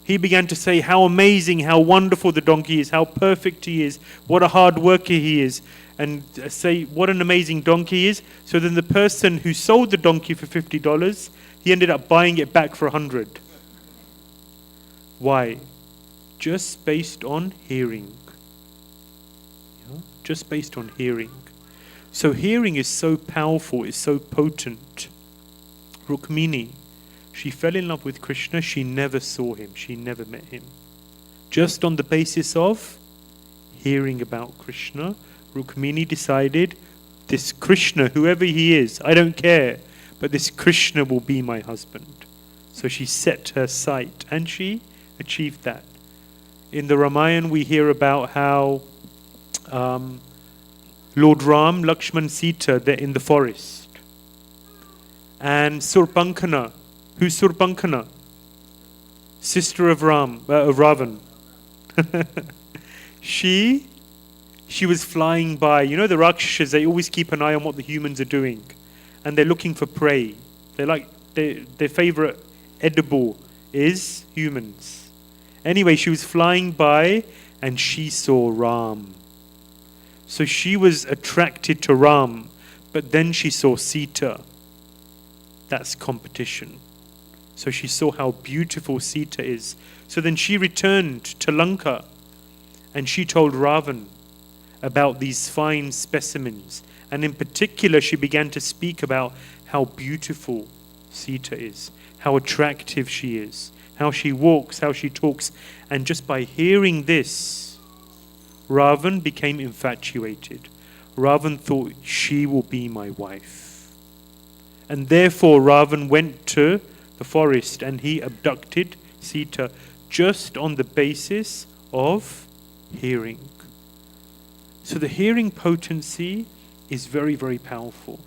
He began to say how amazing, how wonderful the donkey is, how perfect he is, what a hard worker he is, and say what an amazing donkey he is. So then the person who sold the donkey for $50, he ended up buying it back for $100. Why? Just based on hearing. Yeah? Just based on hearing. So hearing is so powerful, it's so potent. Rukmini, she fell in love with Krishna, she never saw him, she never met him. Just on the basis of hearing about Krishna, Rukmini decided, this Krishna, whoever he is, I don't care, but this Krishna will be my husband. So she set her sight, and she achieved that. In the Ramayana we hear about how Lord Ram, Lakshman, Sita, they're in the forest. And Surpankhana, who's Surpankhana? Sister of Ravan. She was flying by. You know the Rakshasas, they always keep an eye on what the humans are doing. And they're looking for prey. Their favorite edible is humans. Anyway, she was flying by and she saw Ram. So she was attracted to Ram, but then she saw Sita. That's competition. So she saw how beautiful Sita is. So then she returned to Lanka and she told Ravan about these fine specimens. And in particular, she began to speak about how beautiful Sita is, how attractive she is, how she walks, how she talks. And just by hearing this, Ravan became infatuated. Ravan thought, she will be my wife. And therefore Ravan went to the forest and he abducted Sita just on the basis of hearing. So the hearing potency is very, very powerful.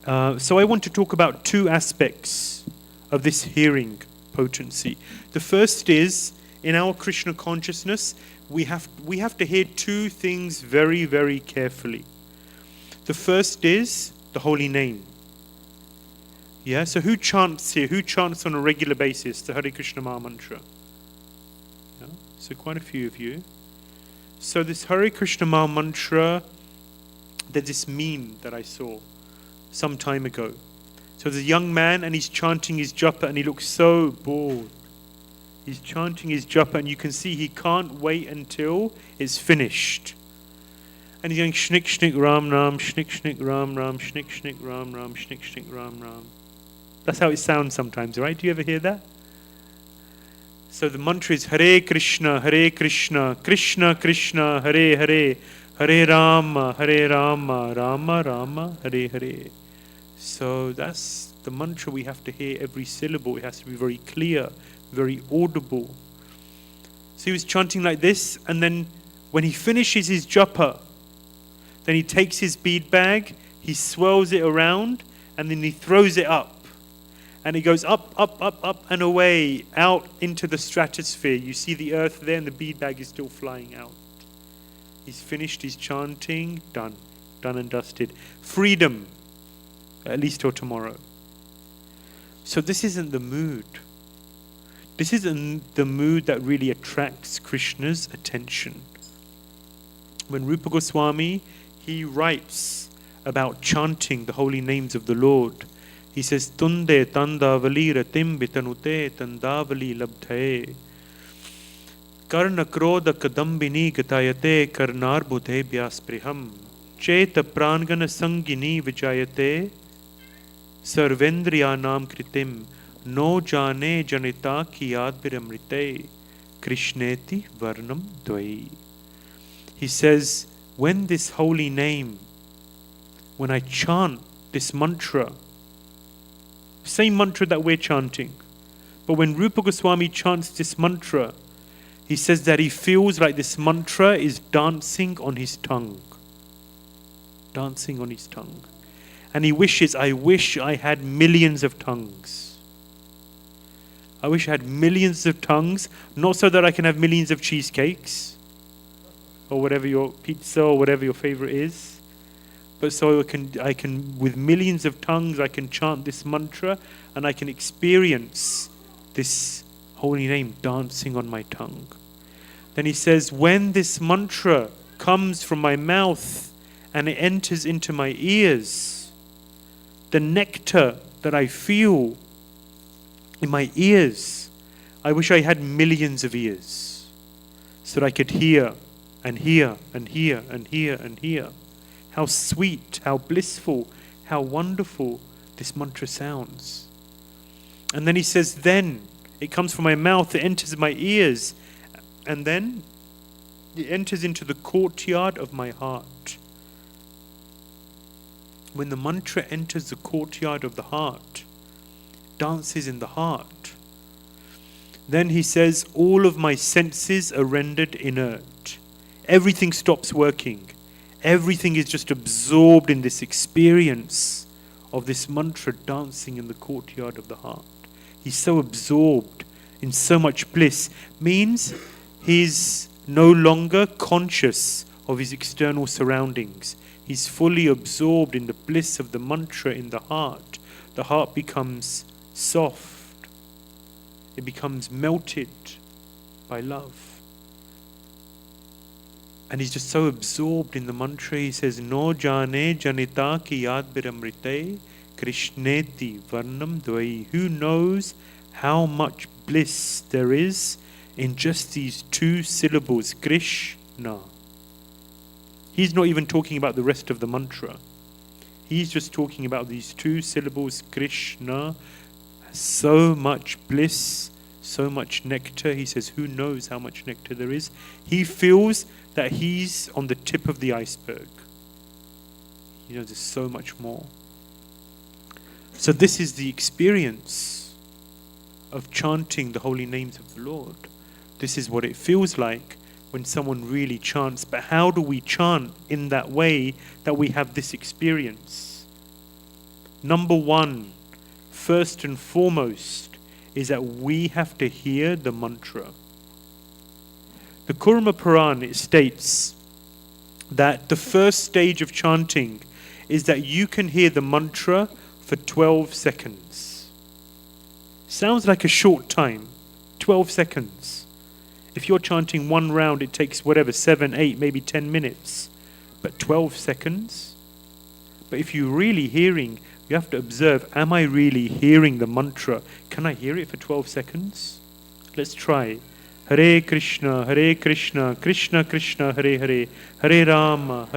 So I want to talk about two aspects of this hearing potency. The first is, in our Krishna consciousness, we have to hear two things very, very carefully. The first is the holy name. Yeah, so who chants here? Who chants on a regular basis the Hare Krishna Maha Mantra? Yeah, so quite a few of you. So this Hare Krishna Maha Mantra, there's this meme that I saw some time ago. So there's a young man and he's chanting his japa and he looks so bored. He's chanting his japa and you can see he can't wait until it's finished. And he's going shnik shnik ram ram, shnik shnik ram ram, shnik shnik ram ram, shnik shnik ram ram. That's how it sounds sometimes, right? Do you ever hear that? So the mantra is Hare Krishna, Krishna Krishna, Hare Hare, Hare Rama, Rama Rama, Hare Hare. So that's the mantra we have to hear every syllable. It has to be very clear, very audible. So he was chanting like this, and then when he finishes his japa, then he takes his bead bag, he swirls it around, and then he throws it up. And it goes up, up, up, up, and away, out into the stratosphere. You see the earth there, and the bead bag is still flying out. He's finished his chanting, done and dusted. Freedom, at least till tomorrow. So this isn't the mood. This isn't the mood that really attracts Krishna's attention. When Rupa Goswami, he writes about chanting the holy names of the Lord, he says, Tunde tandavali ratim bitanute tandavali labdhaye karna krodha kadambini gatayate karnarbudhe vyaspriham cheta prangana sangini vijayate sarvendriyanam kritim no jane janita kiyad viramrite krishneti varnam dvai. He says, when this holy name, when I chant this mantra, same mantra that we're chanting, but when Rupa Goswami chants this mantra, he says that he feels like this mantra is dancing on his tongue. Dancing on his tongue. And he wishes, I wish I had millions of tongues. I wish I had millions of tongues, not so that I can have millions of cheesecakes, or whatever your pizza, or whatever your favorite is. But so I can, with millions of tongues, I can chant this mantra and I can experience this Holy name dancing on my tongue. Then he says, when this mantra comes from my mouth and it enters into my ears, the nectar that I feel in my ears, I wish I had millions of ears so that I could hear and hear and hear and hear and hear. How sweet, how blissful, how wonderful this mantra sounds. And then he says, then it comes from my mouth, it enters my ears, and then it enters into the courtyard of my heart. When the mantra enters the courtyard of the heart, dances in the heart, then he says, all of my senses are rendered inert. Everything stops working. Everything is just absorbed in this experience of this mantra dancing in the courtyard of the heart. He's so absorbed in so much bliss, means he's no longer conscious of his external surroundings. He's fully absorbed in the bliss of the mantra in the heart. The heart becomes soft. It becomes melted by love. And he's just so absorbed in the mantra, he says, no jane janita ki yad biramrite krishneti varnam dvai. Who knows how much bliss there is in just these two syllables, Krishna. He's not even talking about the rest of the mantra. He's just talking about these two syllables, Krishna. So much bliss, so much nectar. He says, who knows how much nectar there is? He feels that he's on the tip of the iceberg. He knows there's so much more. So this is the experience of chanting the holy names of the Lord. This is what it feels like when someone really chants. But how do we chant in that way that we have this experience? Number one, first and foremost, is that we have to hear the mantra. The Kurma Puran, it states that the first stage of chanting is that you can hear the mantra for 12 seconds. Sounds like a short time, 12 seconds. If you're chanting one round, it takes whatever, 7, 8, maybe 10 minutes. But 12 seconds? But if you're really hearing, you have to observe, am I really hearing the mantra? Can I hear it for 12 seconds? Let's try. Hare Krishna, Krishna Krishna, Hare Hare, Hare Rama,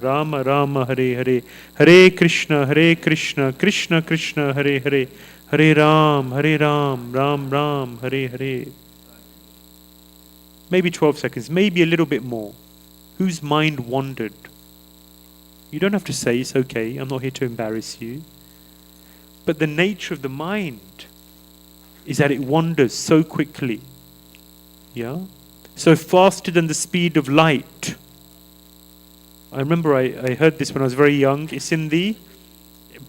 Rama Rama, Hare Hare, Hare Krishna, Krishna Krishna, Hare Hare, Hare Ram, Ram Ram, Hare Hare. Maybe 12 seconds, maybe a little bit more. Whose mind wandered? You don't have to say, it's okay, I'm not here to embarrass you. But the nature of the mind is that it wanders so quickly. Yeah? So faster than the speed of light. I remember I heard this when I was very young. It's in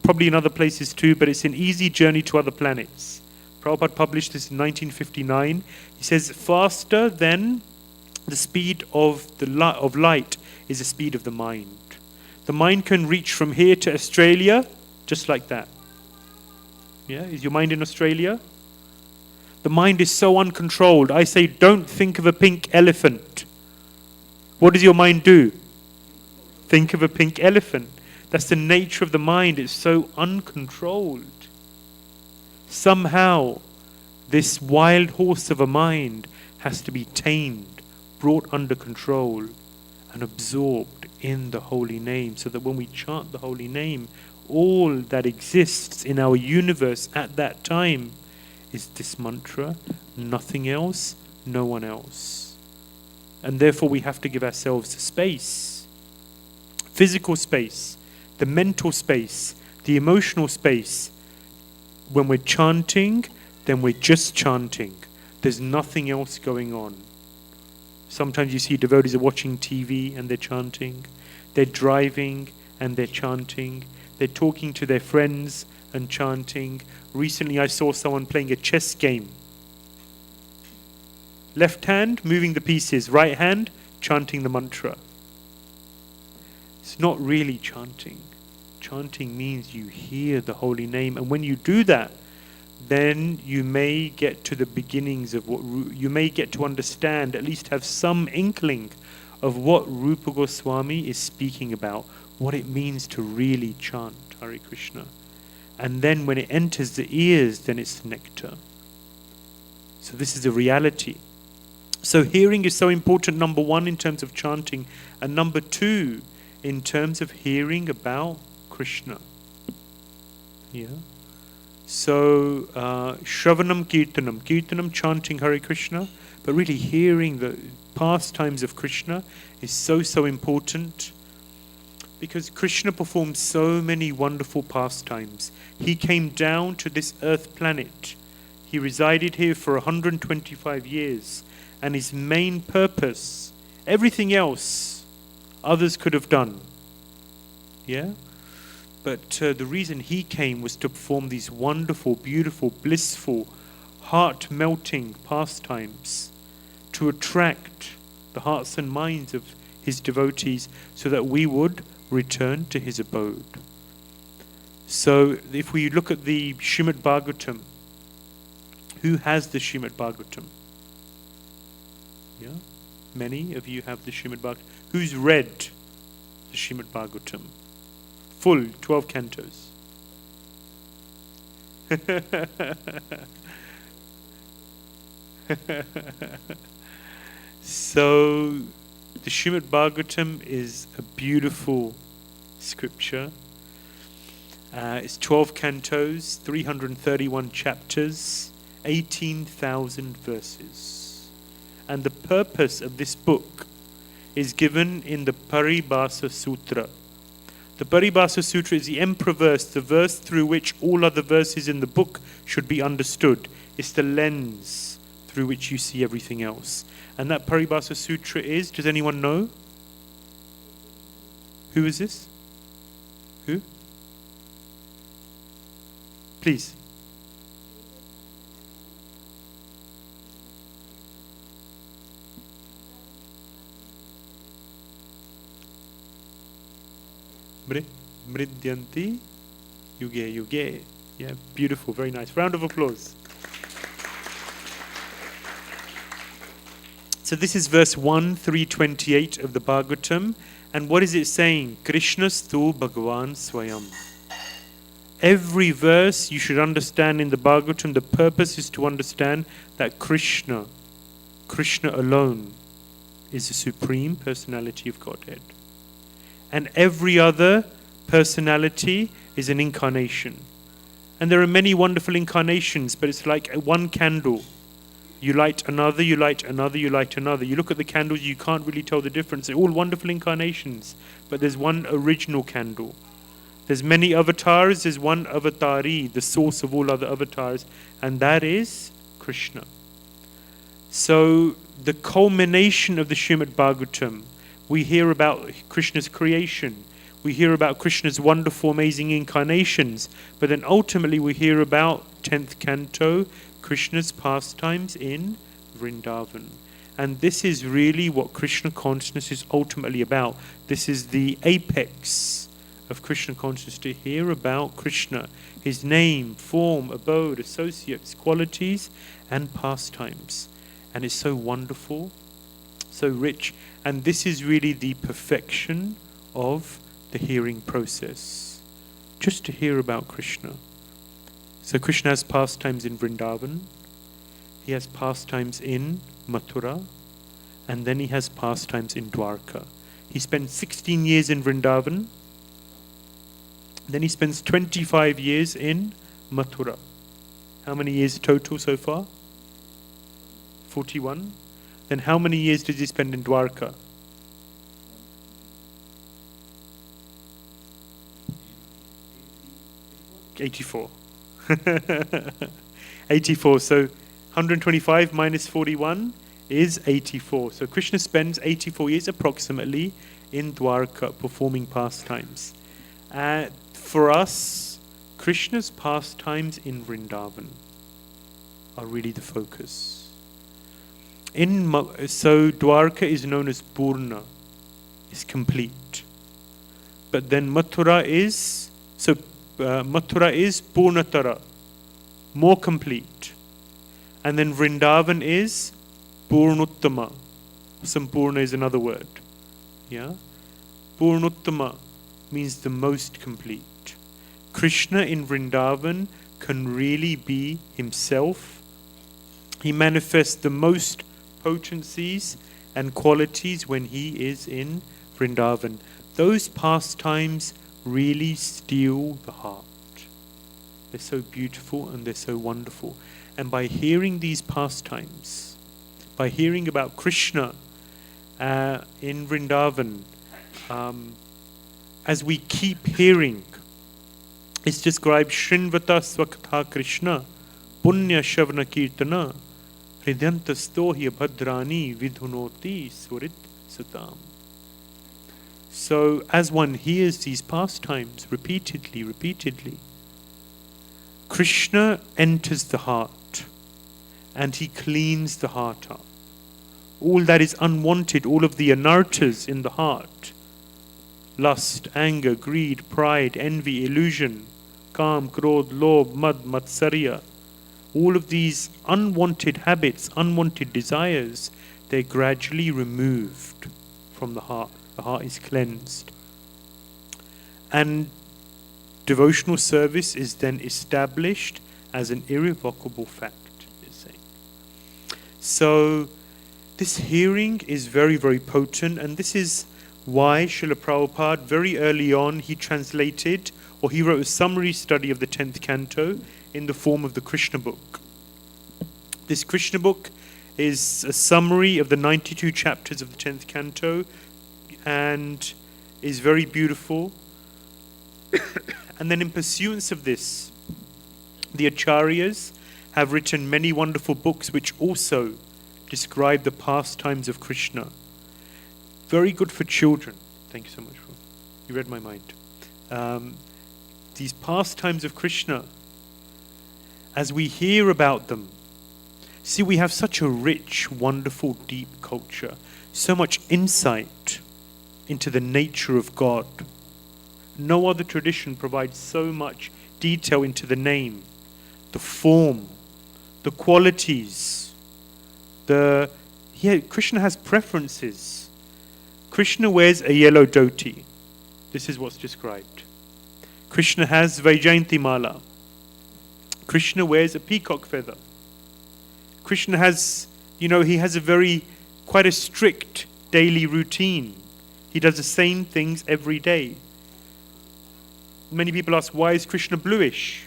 probably in other places too, but it's an Easy Journey to Other Planets. Prabhupada published this in 1959. He says, faster than the speed of light is the speed of the mind. The mind can reach from here to Australia just like that. Yeah, is your mind in Australia? The mind is so uncontrolled. I say, don't think of a pink elephant. What does your mind do? Think of a pink elephant. That's the nature of the mind. It's so uncontrolled. Somehow, this wild horse of a mind has to be tamed, brought under control, and absorbed in the holy name, so that when we chant the holy name, all that exists in our universe at that time is this mantra, nothing else, no one else. And therefore we have to give ourselves space, physical space, the mental space, the emotional space. When we're chanting, then we're just chanting. There's nothing else going on. Sometimes you see devotees are watching TV and they're chanting. They're driving and they're chanting. They're talking to their friends and chanting. Recently I saw someone playing a chess game. Left hand, moving the pieces. Right hand, chanting the mantra. It's not really chanting. Chanting means you hear the holy name. And when you do that, then you may get to the beginnings of you may get to understand, at least have some inkling of what Rupa Goswami is speaking about, what it means to really chant Hare Krishna. And then when it enters the ears, then it's nectar. So this is a reality. So hearing is so important, number one, in terms of chanting, and number two, in terms of hearing about Krishna. Yeah. So Shravanam Kirtanam, Kirtanam, chanting Hare Krishna, but really hearing the pastimes of Krishna is so important, because Krishna performed so many wonderful pastimes. He came down to this earth planet. He resided here for 125 years, and his main purpose, everything else others could have done. Yeah? But the reason he came was to perform these wonderful, beautiful, blissful, heart-melting pastimes, to attract the hearts and minds of his devotees so that we would return to his abode. So if we look at the Srimad Bhagavatam, who has the Srimad Bhagavatam? Yeah? Many of you have the Srimad Bhagavatam. Who's read the Srimad Bhagavatam? Full 12 cantos. So the Srimad Bhagavatam is a beautiful scripture. It's 12 cantos, 331 chapters, 18,000 verses. And the purpose of this book is given in the Paribhasa Sutra. The Paribhasa Sutra is the emperor verse, the verse through which all other verses in the book should be understood. It's the lens through which you see everything else. And that Paribhasa Sutra is, does anyone know? Who is this? Who? Please. Mridyanti Yuge Yuge. Yeah, beautiful, very nice. Round of applause. So this is verse 1, 328 of the Bhagavatam. And what is it saying? Krishnastu Bhagavan Swayam. Every verse you should understand in the Bhagavatam, the purpose is to understand that Krishna alone, is the Supreme Personality of Godhead. And every other personality is an incarnation. And there are many wonderful incarnations, but it's like one candle. You light another, you light another, you light another. You look at the candles, you can't really tell the difference. They're all wonderful incarnations, but there's one original candle. There's many avatars, there's one avatari, the source of all other avatars, and that is Krishna. So the culmination of the Srimad Bhagavatam, we hear about Krishna's creation, we hear about Krishna's wonderful, amazing incarnations, but then ultimately we hear about 10th canto, Krishna's pastimes in Vrindavan. And this is really what Krishna consciousness is ultimately about. This is the apex of Krishna consciousness, to hear about Krishna, his name, form, abode, associates, qualities, and pastimes. And it's so wonderful, so rich. And this is really the perfection of the hearing process. Just to hear about Krishna. So Krishna has pastimes in Vrindavan, he has pastimes in Mathura, and then he has pastimes in Dwarka. He spends 16 years in Vrindavan, then he spends 25 years in Mathura. How many years total so far? 41. Then how many years did he spend in Dwarka? 84. 84. So 125 minus 41 is 84. So Krishna spends 84 years approximately in Dwarka performing pastimes. For us, Krishna's pastimes in Vrindavan are really the focus. So Dwarka is known as Purna, is complete. But then Mathura is Purnatara. more complete. And then Vrindavan is Purnuttama. Sampurna is another word. Yeah? Purnuttama means the most complete. Krishna in Vrindavan can really be himself. He manifests the most potencies and qualities when he is in Vrindavan. Those pastimes really steal the heart. They're so beautiful and they're so wonderful. And by hearing these pastimes, by hearing about Krishna in Vrindavan, as we keep hearing, it's described Shrinvata Swakatha Krishna Punya Shavna Kirtana Hridyantastohi Bhadrani Vidhunoti Surit Sutam. So as one hears these pastimes repeatedly, Krishna enters the heart and he cleans the heart up. All that is unwanted, all of the anarthas in the heart, lust, anger, greed, pride, envy, illusion, kam, krodh, lobh, mad, matsarya, all of these unwanted habits, unwanted desires, they're gradually removed from the heart. The heart is cleansed. And devotional service is then established as an irrevocable fact. So this hearing is very, very potent, and this is why Srila Prabhupada, very early on, he translated, or he wrote a summary study of the 10th canto in the form of the Krishna book. This Krishna book is a summary of the 92 chapters of the 10th canto and is very beautiful. And then in pursuance of this, the Acharyas have written many wonderful books which also describe the pastimes of Krishna. Very good for children. Thank you so much. You read my mind. These pastimes of Krishna, as we hear about them, see, we have such a rich, wonderful, deep culture, so much insight into the nature of God. No other tradition provides so much detail into the name, the form, the qualities. Krishna has preferences. Krishna wears a yellow dhoti. This is what's described. Krishna has Vaijayanti Mala. Krishna wears a peacock feather. Krishna has, he has quite a strict daily routine. He does the same things every day. Many people ask, why is Krishna bluish?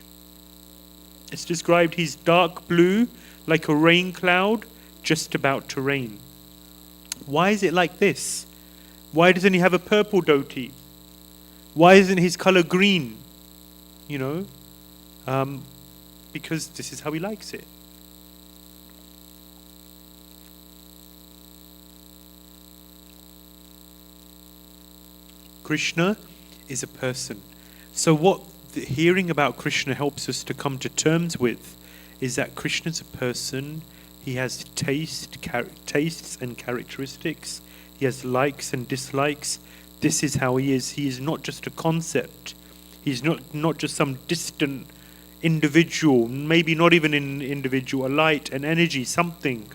It's described he's dark blue, like a rain cloud, just about to rain. Why is it like this? Why doesn't he have a purple dhoti? Why isn't his color green? Because this is how he likes it. Krishna is a person. So what hearing about Krishna helps us to come to terms with is that Krishna is a person. He has tastes and characteristics. He has likes and dislikes. This is how he is. He is not just a concept. He's not just some distant individual, maybe not even an individual, a light, an energy, something.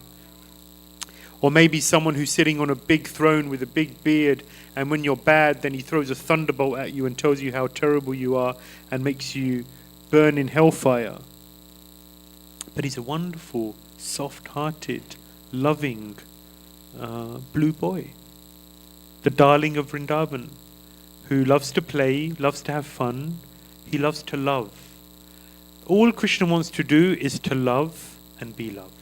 Or maybe someone who's sitting on a big throne with a big beard, and when you're bad, then he throws a thunderbolt at you and tells you how terrible you are and makes you burn in hellfire. But he's a wonderful, soft-hearted, loving blue boy, the darling of Vrindavan, who loves to play, loves to have fun, he loves to love. All Krishna wants to do is to love and be loved,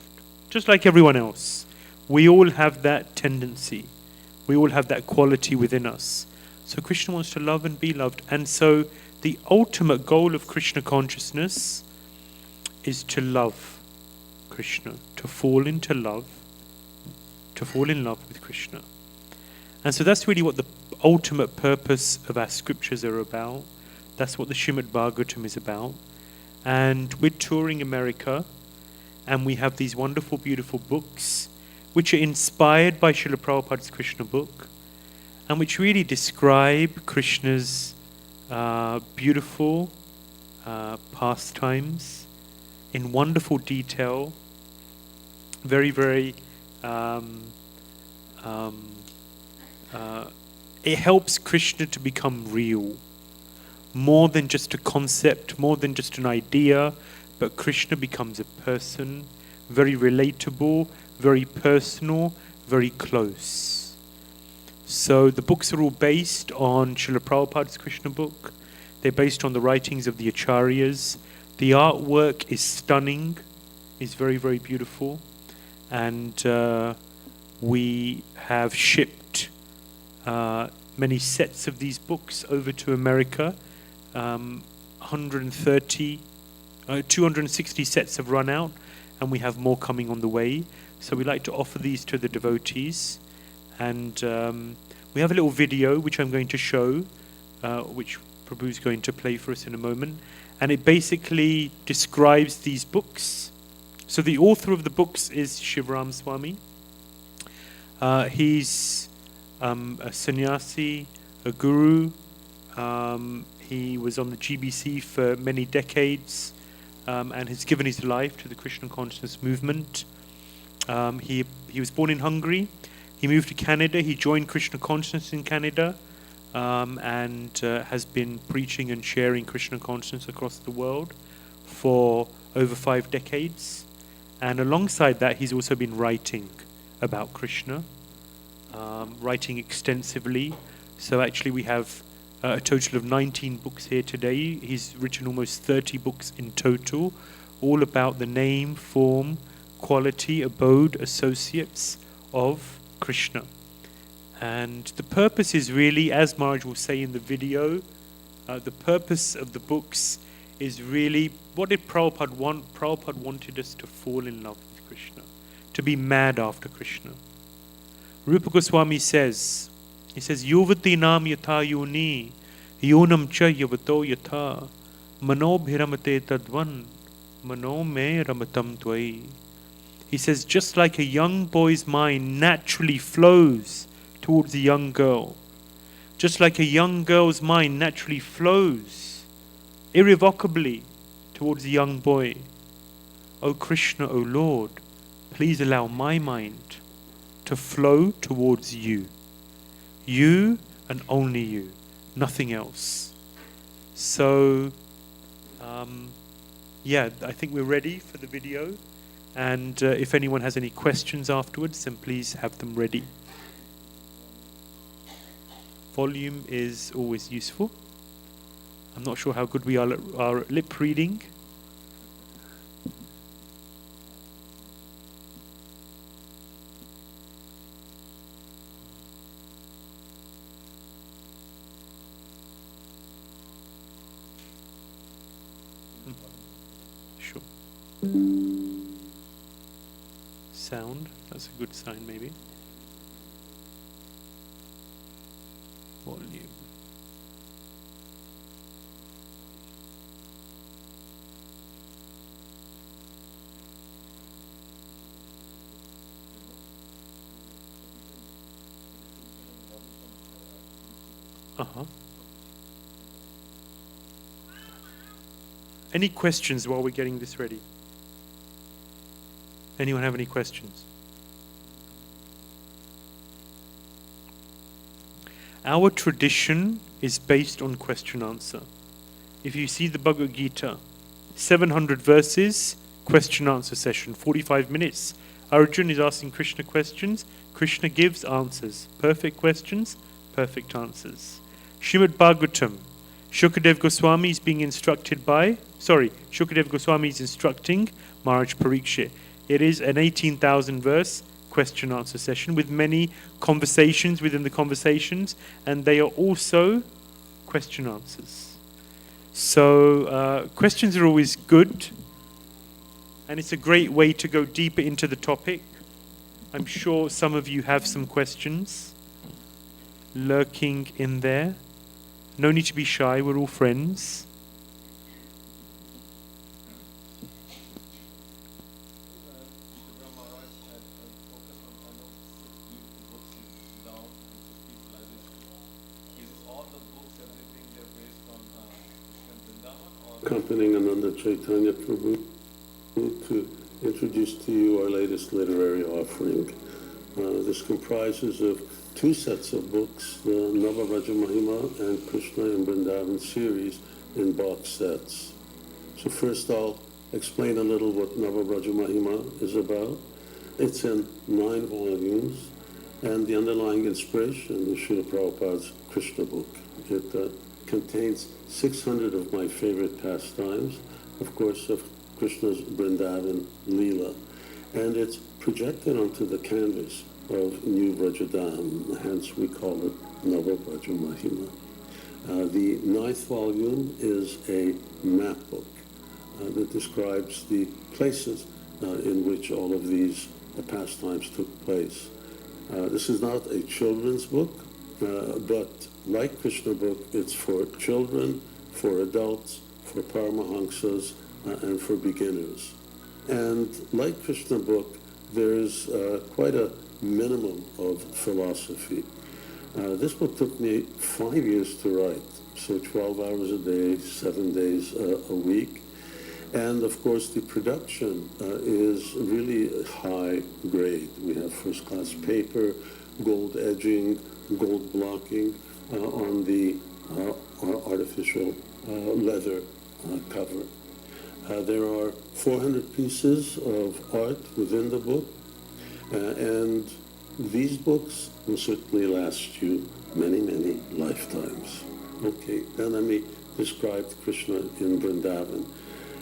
just like everyone else. We all have that tendency. We all have that quality within us. So Krishna wants to love and be loved. And so the ultimate goal of Krishna consciousness is to love Krishna, to fall in love with Krishna. And so that's really what the ultimate purpose of our scriptures are about. That's what the Srimad Bhagavatam is about. And we're touring America, and we have these wonderful, beautiful books which are inspired by Srila Prabhupada's Krishna book, and which really describe Krishna's beautiful pastimes, in wonderful detail, very, very, it helps Krishna to become real. More than just a concept, more than just an idea, but Krishna becomes a person, very relatable, very personal, very close. So the books are all based on Srila Prabhupada's Krishna book. They're based on the writings of the Acharyas. The artwork is stunning, is very, very beautiful. And we have shipped many sets of these books over to America. 260 sets have run out, and we have more coming on the way. So we like to offer these to the devotees. And we have a little video which I'm going to show, which Prabhu is going to play for us in a moment. And it basically describes these books. So the author of the books is Shivram Swami. He's a sannyasi, a guru. He was on the GBC for many decades and has given his life to the Krishna consciousness movement. He was born in Hungary. He moved to Canada. He joined Krishna consciousness in Canada and has been preaching and sharing Krishna consciousness across the world for over 5 decades. And alongside that, he's also been writing about Krishna, writing extensively. So actually we have a total of 19 books here today. He's written almost 30 books in total, all about the name, form, quality, abode, associates of Krishna. And the purpose is really, as Maharaj will say in the video, the purpose of the books is really, what did Prabhupada want? Prabhupada wanted us to fall in love with Krishna, to be mad after Krishna. Rupa Goswami says, he says, Yuvati nam yatha yoni, yonam cha yavato yatha, mano bhiramate tadvan, mano me ramatam tvai. He says, just like a young boy's mind naturally flows towards a young girl, just like a young girl's mind naturally flows irrevocably towards a young boy, O Krishna, O Lord, please allow my mind to flow towards you. You and only you, nothing else. So, yeah, I think we're ready for the video. And if anyone has any questions afterwards, then please have them ready. Volume is always useful. I'm not sure how good we are at lip reading. Sure. Sound, that's a good sign maybe. Volume. Uh-huh. Any questions while we're getting this ready? Anyone have any questions? Our tradition is based on question answer. If you see the Bhagavad Gita, 700 verses, question answer session, 45 minutes. Arjuna is asking Krishna questions, Krishna gives answers. Perfect questions, perfect answers. Srimad Bhagavatam, Shukadev Goswami is being instructed by, Shukadev Goswami is instructing Maharaj Parikshit. It is an 18,000 verse question answer session with many conversations within the conversations, and they are also question answers. So questions are always good, and it's a great way to go deeper into the topic. I'm sure some of you have some questions lurking in there. No need to be shy, we're all friends. Accompanying Ananda Caitanya Prabhu. me to introduce to you our latest literary offering. This comprises of two sets of books, the Nava Vraja Mahima and Krishna in Vrindavan series in box sets. So first I'll explain a little what Nava Vraja Mahima is about. It's in 9 volumes, and the underlying inspiration is Srila Prabhupada's Krishna book. It contains 600 of my favorite pastimes, of course, of Krishna's Vrindavan Leela. And it's projected onto the canvas of New Vrajadam, hence we call it Nava Vraja Mahima. The 9th volume is a map book that describes the places in which all of these pastimes took place. This is not a children's book, but like Krishna book, it's for children, for adults, for paramahamsas, and for beginners. And like Krishna book, there's quite a minimum of philosophy. This book took me 5 years to write, so 12 hours a day, 7 days a week. And of course, the production is really high grade. We have first-class paper, gold edging, gold blocking on the artificial leather cover. There are 400 pieces of art within the book, and these books will certainly last you many, many lifetimes. Okay, then let me describe Krishna in Vrindavan.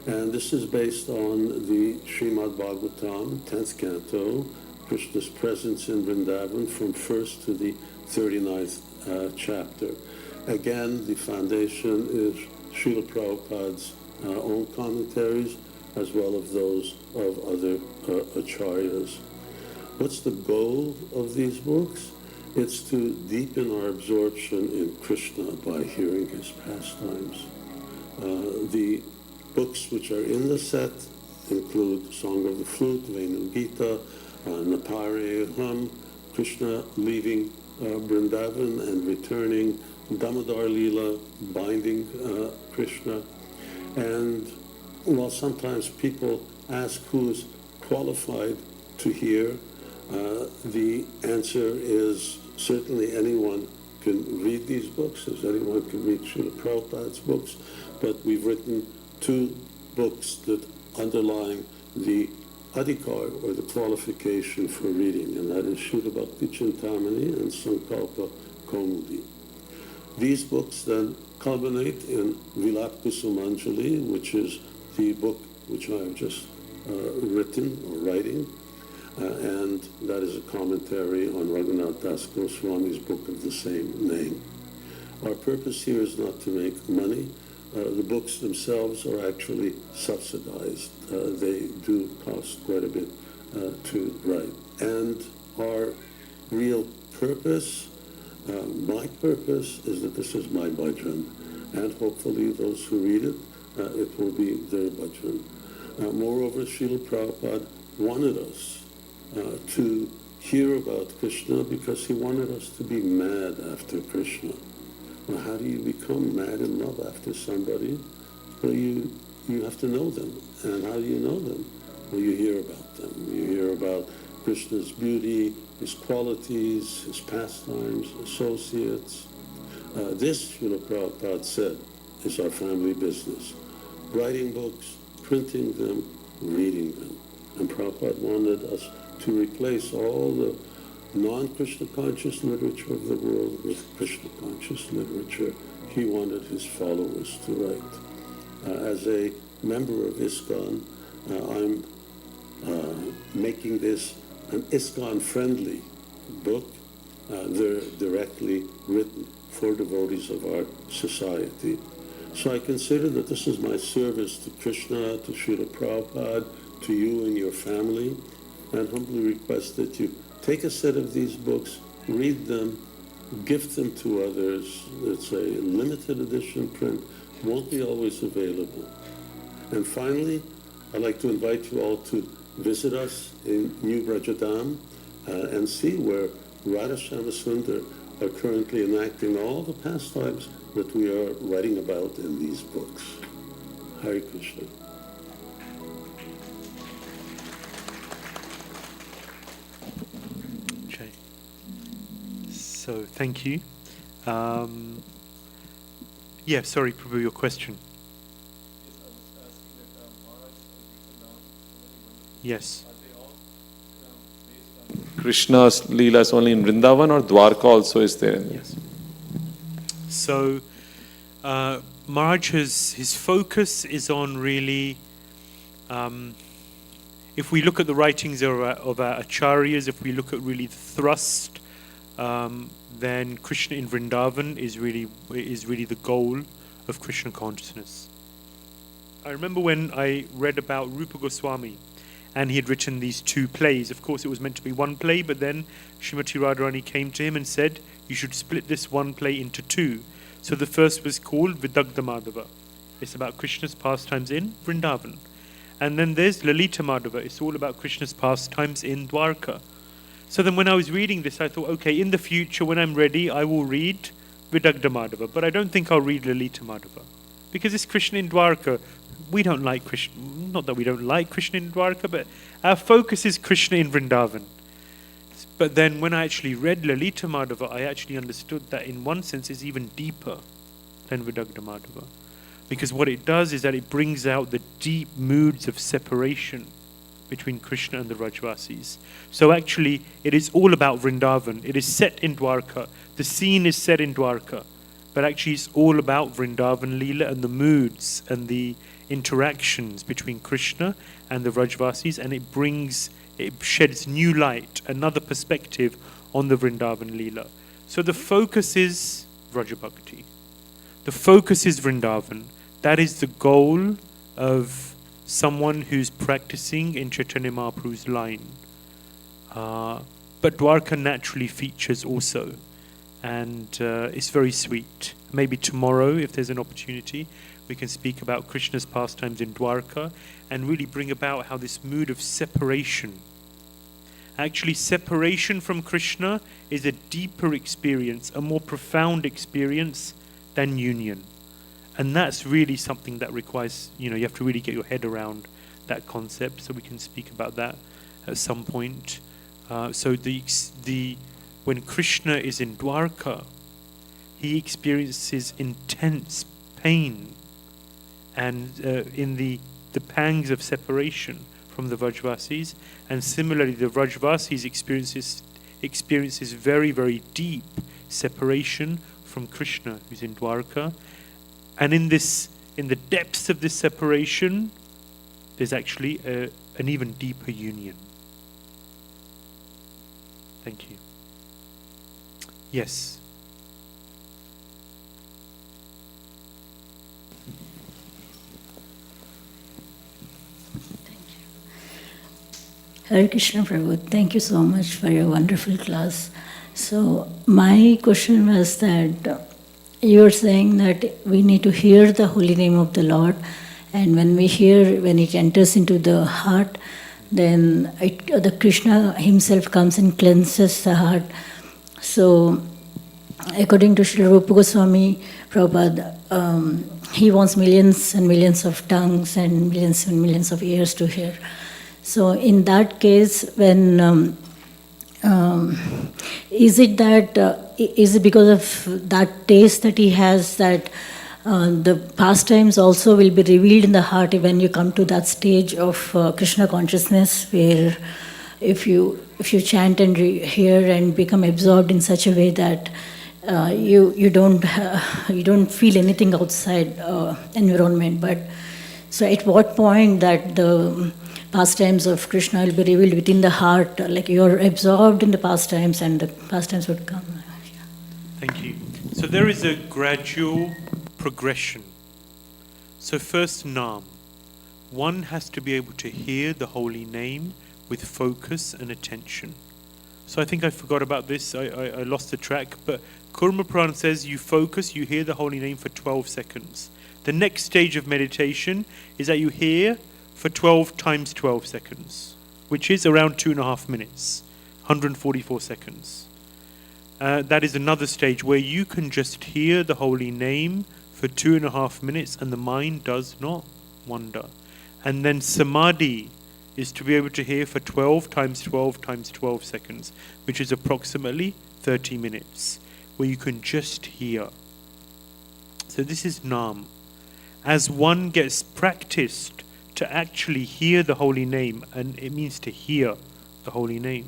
And this is based on the Srimad Bhagavatam, 10th canto, Krishna's presence in Vrindavan from 1st to the 39th chapter. Again, the foundation is Srila Prabhupada's own commentaries, as well as those of other acharyas. What's the goal of these books? It's to deepen our absorption in Krishna by hearing his pastimes. The books which are in the set include Song of the Flute, Venu Gita, Napare Hum, Krishna leaving Vrindavan and returning, Damodar Leela, binding Krishna. And while sometimes people ask who's qualified to hear, the answer is certainly anyone can read these books, as anyone can read Srila Prabhupada's books, but we've written 2 books that underline the adhikar, or the qualification for reading, and that is Shuddha Bhakti Chintamani and Sankalpa Kaumudi. These books then culminate in Vilap Kusumanjali, which is the book which I have just written or writing, and that is a commentary on Raghunath Das Goswami's book of the same name. Our purpose here is not to make money. The books themselves are actually subsidized. They do cost quite a bit to write. And our real purpose, my purpose, is that this is my bhajan, and hopefully those who read it, it will be their bhajan. Moreover, Srila Prabhupada wanted us to hear about Krishna because he wanted us to be mad after Krishna. Well, how do you become mad in love after somebody? Well, you have to know them. And how do you know them? Well, you hear about them. You hear about Krishna's beauty, his qualities, his pastimes, associates. This, Srila Prabhupada said, is our family business. Writing books, printing them, reading them. And Prabhupada wanted us to replace all the non-Krishna conscious literature of the world with Krishna conscious literature. He wanted his followers to write. As a member of ISKCON, I'm making this an ISKCON-friendly book. They're directly written for devotees of our society. So I consider that this is my service to Krishna, to Srila Prabhupada, to you and your family, and humbly request that you take a set of these books, read them, gift them to others. It's a limited edition print, won't be always available. And finally, I'd like to invite you all to visit us in New Brajadam and see where Radha Shama Sundar are currently enacting all the pastimes that we are writing about in these books. Hare Krishna. So thank you. Yeah, sorry, Prabhu, your question. Yes. Krishna's Leelas only in Vrindavan or Dwarka also is there? Yes. So Maharaj his focus is on really, if we look at the writings of our acharyas, if we look at really the thrust, then Krishna in Vrindavan is really the goal of Krishna consciousness. I remember when I read about Rupa Goswami, and he had written these two plays. Of course, it was meant to be one play, but then Srimati Radharani came to him and said, you should split this one play into two. So the first was called Vidagdha Madhava. It's about Krishna's pastimes in Vrindavan. And then there's Lalita Madhava. It's all about Krishna's pastimes in Dwarka. So then when I was reading this, I thought, okay, in the future, when I'm ready, I will read Vidagdha Madhava. But I don't think I'll read Lalita Madhava. Because it's Krishna in Dwarka. We don't like Krishna, not that we don't like Krishna in Dwarka, but our focus is Krishna in Vrindavan. But then when I actually read Lalita Madhava, I actually understood that in one sense it's even deeper than Vidagdha Madhava. Because what it does is that it brings out the deep moods of separation between Krishna and the Rajvasis. So actually it is all about Vrindavan. It is set in Dwarka. The scene is set in Dwarka. But actually it's all about Vrindavan Leela and the moods and the interactions between Krishna and the Rajvasis, and it sheds new light, another perspective on the Vrindavan Leela. So the focus is Vrajabhakti. The focus is Vrindavan. That is the goal of someone who's practicing in Chaitanya Mahaprabhu's line. But Dwarka naturally features also. And it's very sweet. Maybe tomorrow, if there's an opportunity, we can speak about Krishna's pastimes in Dwarka and really bring about how this mood of separation. Actually, separation from Krishna is a deeper experience, a more profound experience than union. And that's really something that requires, you have to really get your head around that concept. So we can speak about that at some point. So when Krishna is in Dwarka, he experiences intense pain and in the pangs of separation from the Vrajvasis, and similarly the Vrajvasis experiences very, very deep separation from Krishna, who's in Dwarka. And in the depths of this separation, there's actually an even deeper union. Thank you. Yes. Hare Krishna Prabhu, thank you so much for your wonderful class. So my question was that you were saying that we need to hear the holy name of the Lord, and when it enters into the heart, then the Krishna himself comes and cleanses the heart. So according to Srila Rupa Goswami Prabhupada, he wants millions and millions of tongues and millions of ears to hear. So in that case, when is it because of that taste that he has that the pastimes also will be revealed in the heart when you come to that stage of Krishna consciousness, where if you chant and hear and become absorbed in such a way that you don't feel anything outside environment. But so at what point that the pastimes of Krishna will be revealed within the heart, like you're absorbed in the pastimes and the pastimes would come. Thank you. So there is a gradual progression. So first Nam. One has to be able to hear the holy name with focus and attention. So I think I forgot about this, I lost the track, but Kurma Puran says you focus, you hear the holy name for 12 seconds. The next stage of meditation is that you hear for 12 times 12 seconds, which is around 2.5 minutes, 144 seconds. That is another stage where you can just hear the holy name for 2.5 minutes and the mind does not wander. And then Samadhi is to be able to hear for 12 times 12 times 12 seconds, which is approximately 30 minutes where you can just hear. So this is Nam. As one gets practiced to actually hear the holy name, and it means to hear the holy name,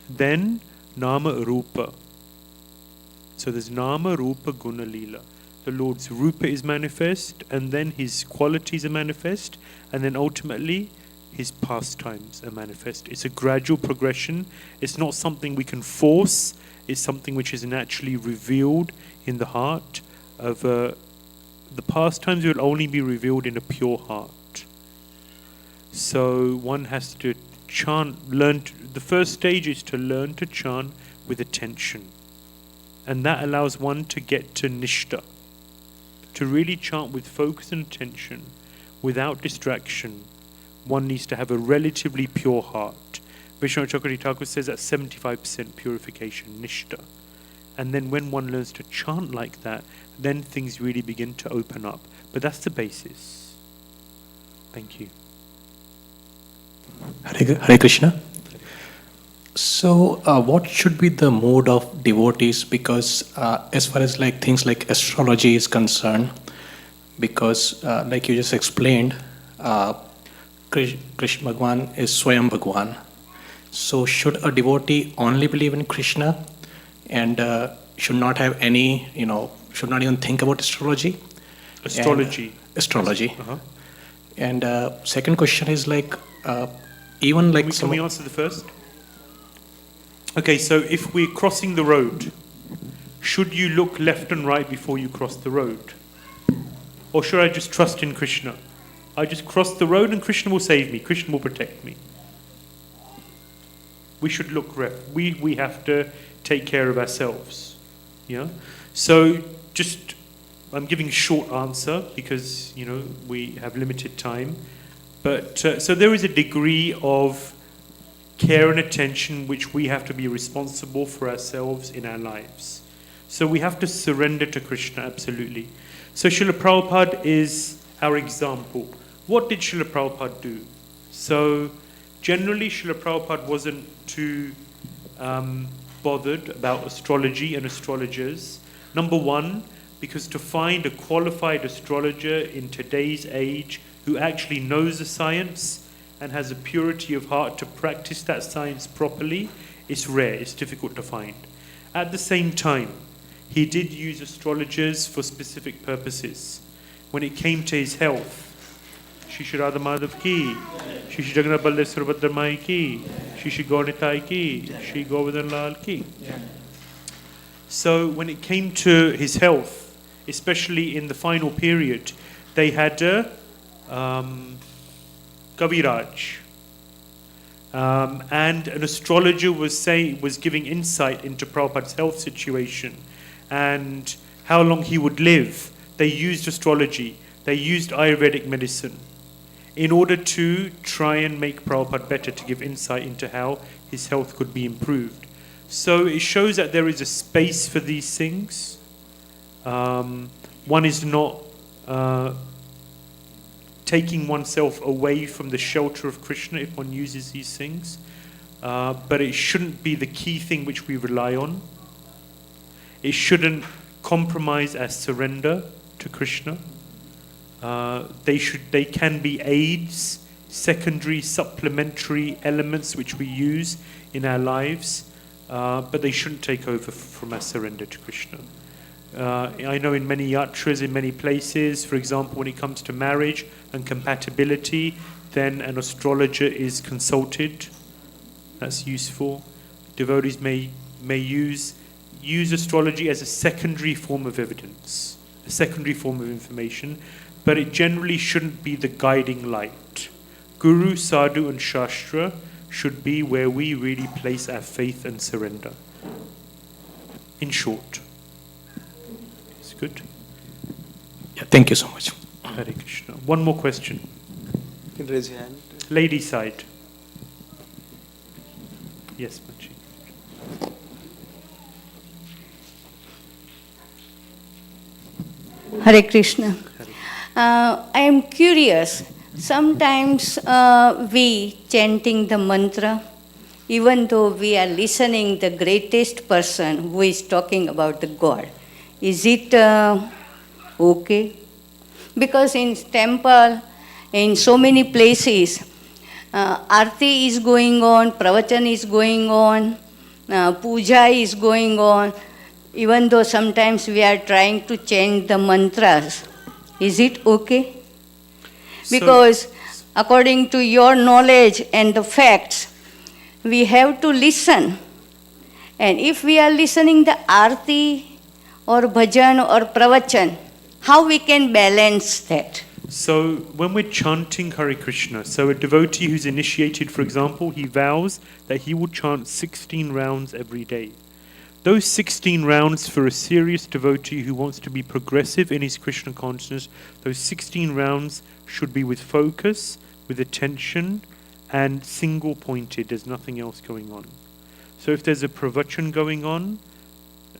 then Nama Rupa. So there's Nama Rupa Guna Lila. The Lord's Rupa is manifest, and then His qualities are manifest, and then ultimately His pastimes are manifest. It's a gradual progression. It's not something we can force. It's something which is naturally revealed in the heart. The pastimes will only be revealed in a pure heart. So one has to chant, the first stage is to learn to chant with attention. And that allows one to get to Nishta, to really chant with focus and attention, without distraction. One needs to have a relatively pure heart. Vishnu Chakravarti Thakur says that's 75% purification, Nishta. And then when one learns to chant like that, then things really begin to open up. But that's the basis. Thank you. Hare Krishna. So, what should be the mode of devotees? Because as far as like things like astrology is concerned, because like you just explained, Krishna Bhagwan is Swayam Bhagwan. So, should a devotee only believe in Krishna and should not have any, should not even think about astrology? Astrology. Uh-huh. And second question is like, even like Can we answer the first? Okay, so if we're crossing the road, should you look left and right before you cross the road? Or should I just trust in Krishna? I just cross the road and Krishna will save me, Krishna will protect me. We should look left. We have to take care of ourselves. Yeah? So just, I'm giving a short answer because, we have limited time. But so there is a degree of care and attention which we have to be responsible for ourselves in our lives. So we have to surrender to Krishna, absolutely. So Srila Prabhupada is our example. What did Srila Prabhupada do? So generally Srila Prabhupada wasn't too bothered about astrology and astrologers. Number one, because to find a qualified astrologer in today's age who actually knows the science and has a purity of heart to practice that science properly, it's rare, it's difficult to find. At the same time, he did use astrologers for specific purposes. When it came to his health, Shri Shri Radha Madhav ki, Shri Shri Jagannath Baldeswara Bhadramai ki, Shri Shri Gaurnitai ki, Shri Govardhan Lal ki. So when it came to his health, especially in the final period, they had a Kaviraj. And an astrologer was giving insight into Prabhupada's health situation and how long he would live. They used astrology, they used Ayurvedic medicine in order to try and make Prabhupada better, to give insight into how his health could be improved. So it shows that there is a space for these things. One is not taking oneself away from the shelter of Krishna if one uses these things. But it shouldn't be the key thing which we rely on. It shouldn't compromise our surrender to Krishna. They can be aids, secondary, supplementary elements which we use in our lives, but they shouldn't take over from our surrender to Krishna. I know in many yatras, in many places, for example, when it comes to marriage and compatibility, then an astrologer is consulted. That's useful. Devotees may use astrology as a secondary form of evidence, a secondary form of information, but it generally shouldn't be the guiding light. Guru, Sadhu and Shastra should be where we really place our faith and surrender. In short. It's good. Yeah, thank you so much. Hare Krishna. One more question. You can raise your hand. Lady side. Yes, Manchi. Hare Krishna. I am curious. Sometimes we chanting the mantra, even though we are listening the greatest person who is talking about the God. Is it okay? Because in temple, in so many places, Arti is going on, Pravachan is going on, Puja is going on, even though sometimes we are trying to change the mantras. Is it okay? Because according to your knowledge and the facts, we have to listen. And if we are listening the Arti or Bhajan or Pravachan, how we can balance that? So when we're chanting Hare Krishna, so a devotee who's initiated, for example, he vows that he will chant 16 rounds every day. Those 16 rounds for a serious devotee who wants to be progressive in his Krishna consciousness, those 16 rounds should be with focus, with attention, and single-pointed. There's nothing else going on. So if there's a pravachan going on,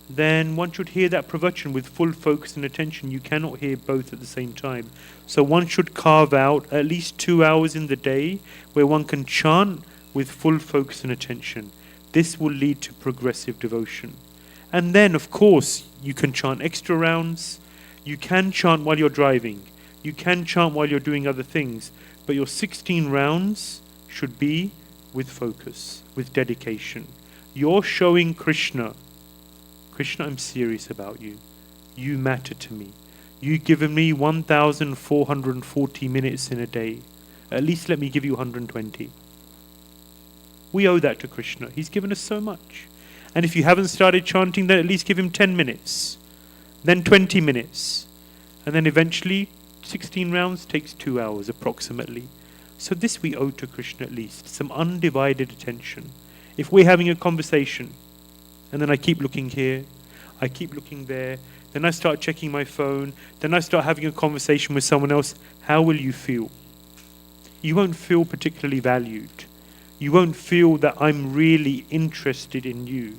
then one should hear that pravachan with full focus and attention. You cannot hear both at the same time. So one should carve out at least 2 hours in the day where one can chant with full focus and attention. This will lead to progressive devotion. And then, of course, you can chant extra rounds. You can chant while you're driving. You can chant while you're doing other things. But your 16 rounds should be with focus, with dedication. You're showing Krishna, Krishna, I'm serious about you. You matter to me. You've given me 1,440 minutes in a day. At least let me give you 120. We owe that to Krishna. He's given us so much. And if you haven't started chanting, then at least give him 10 minutes. Then 20 minutes. And then eventually, 16 rounds takes 2 hours approximately. So this we owe to Krishna at least. Some undivided attention. If we're having a conversation, and then I keep looking here, I keep looking there, then I start checking my phone, then I start having a conversation with someone else, how will you feel? You won't feel particularly valued. You won't feel that I'm really interested in you.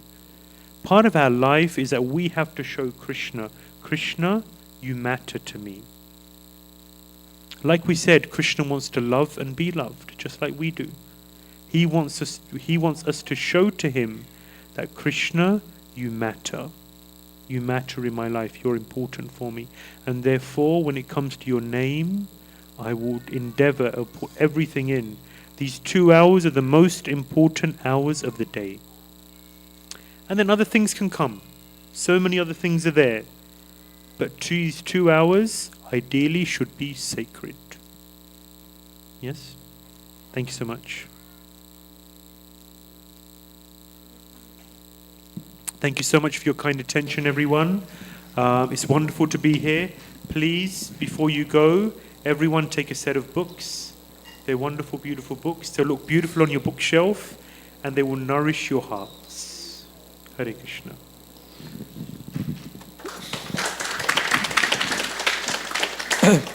Part of our life is that we have to show Krishna, Krishna, you matter to me. Like we said, Krishna wants to love and be loved, just like we do. He wants us to show to him that Krishna, you matter. You matter in my life. You're important for me. And therefore, when it comes to your name, I will endeavor to put everything in. These 2 hours are the most important hours of the day. And then other things can come. So many other things are there. But these 2 hours, ideally, should be sacred. Yes? Thank you so much. Thank you so much for your kind attention, everyone. It's wonderful to be here. Please, before you go, everyone take a set of books. They're wonderful, beautiful books. They'll look beautiful on your bookshelf, and they will nourish your hearts. Hare Krishna.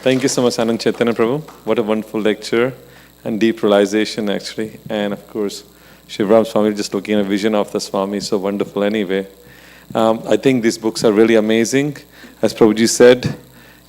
Thank you so much, Ananda Caitanya Prabhu. What a wonderful lecture and deep realization, actually. And of course, Shivram Swami, just looking at a vision of the Swami, so wonderful anyway. I think these books are really amazing. As Prabhuji said,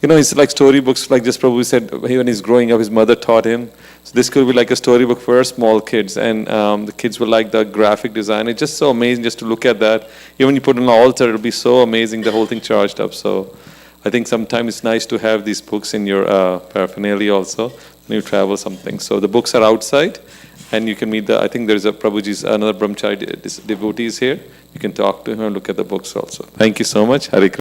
it's like storybooks, like just Prabhu said, when he's growing up, his mother taught him. So this could be like a storybook for small kids, and the kids will like the graphic design. It's just so amazing just to look at that. Even when you put it on the altar, it'll be so amazing, the whole thing charged up. So I think sometimes it's nice to have these books in your paraphernalia also when you travel something. So the books are outside. And you can meet I think there's a Prabhuji's, another brahmachari devotees here. You can talk to him and look at the books also. Thank you so much. Hare Krishna.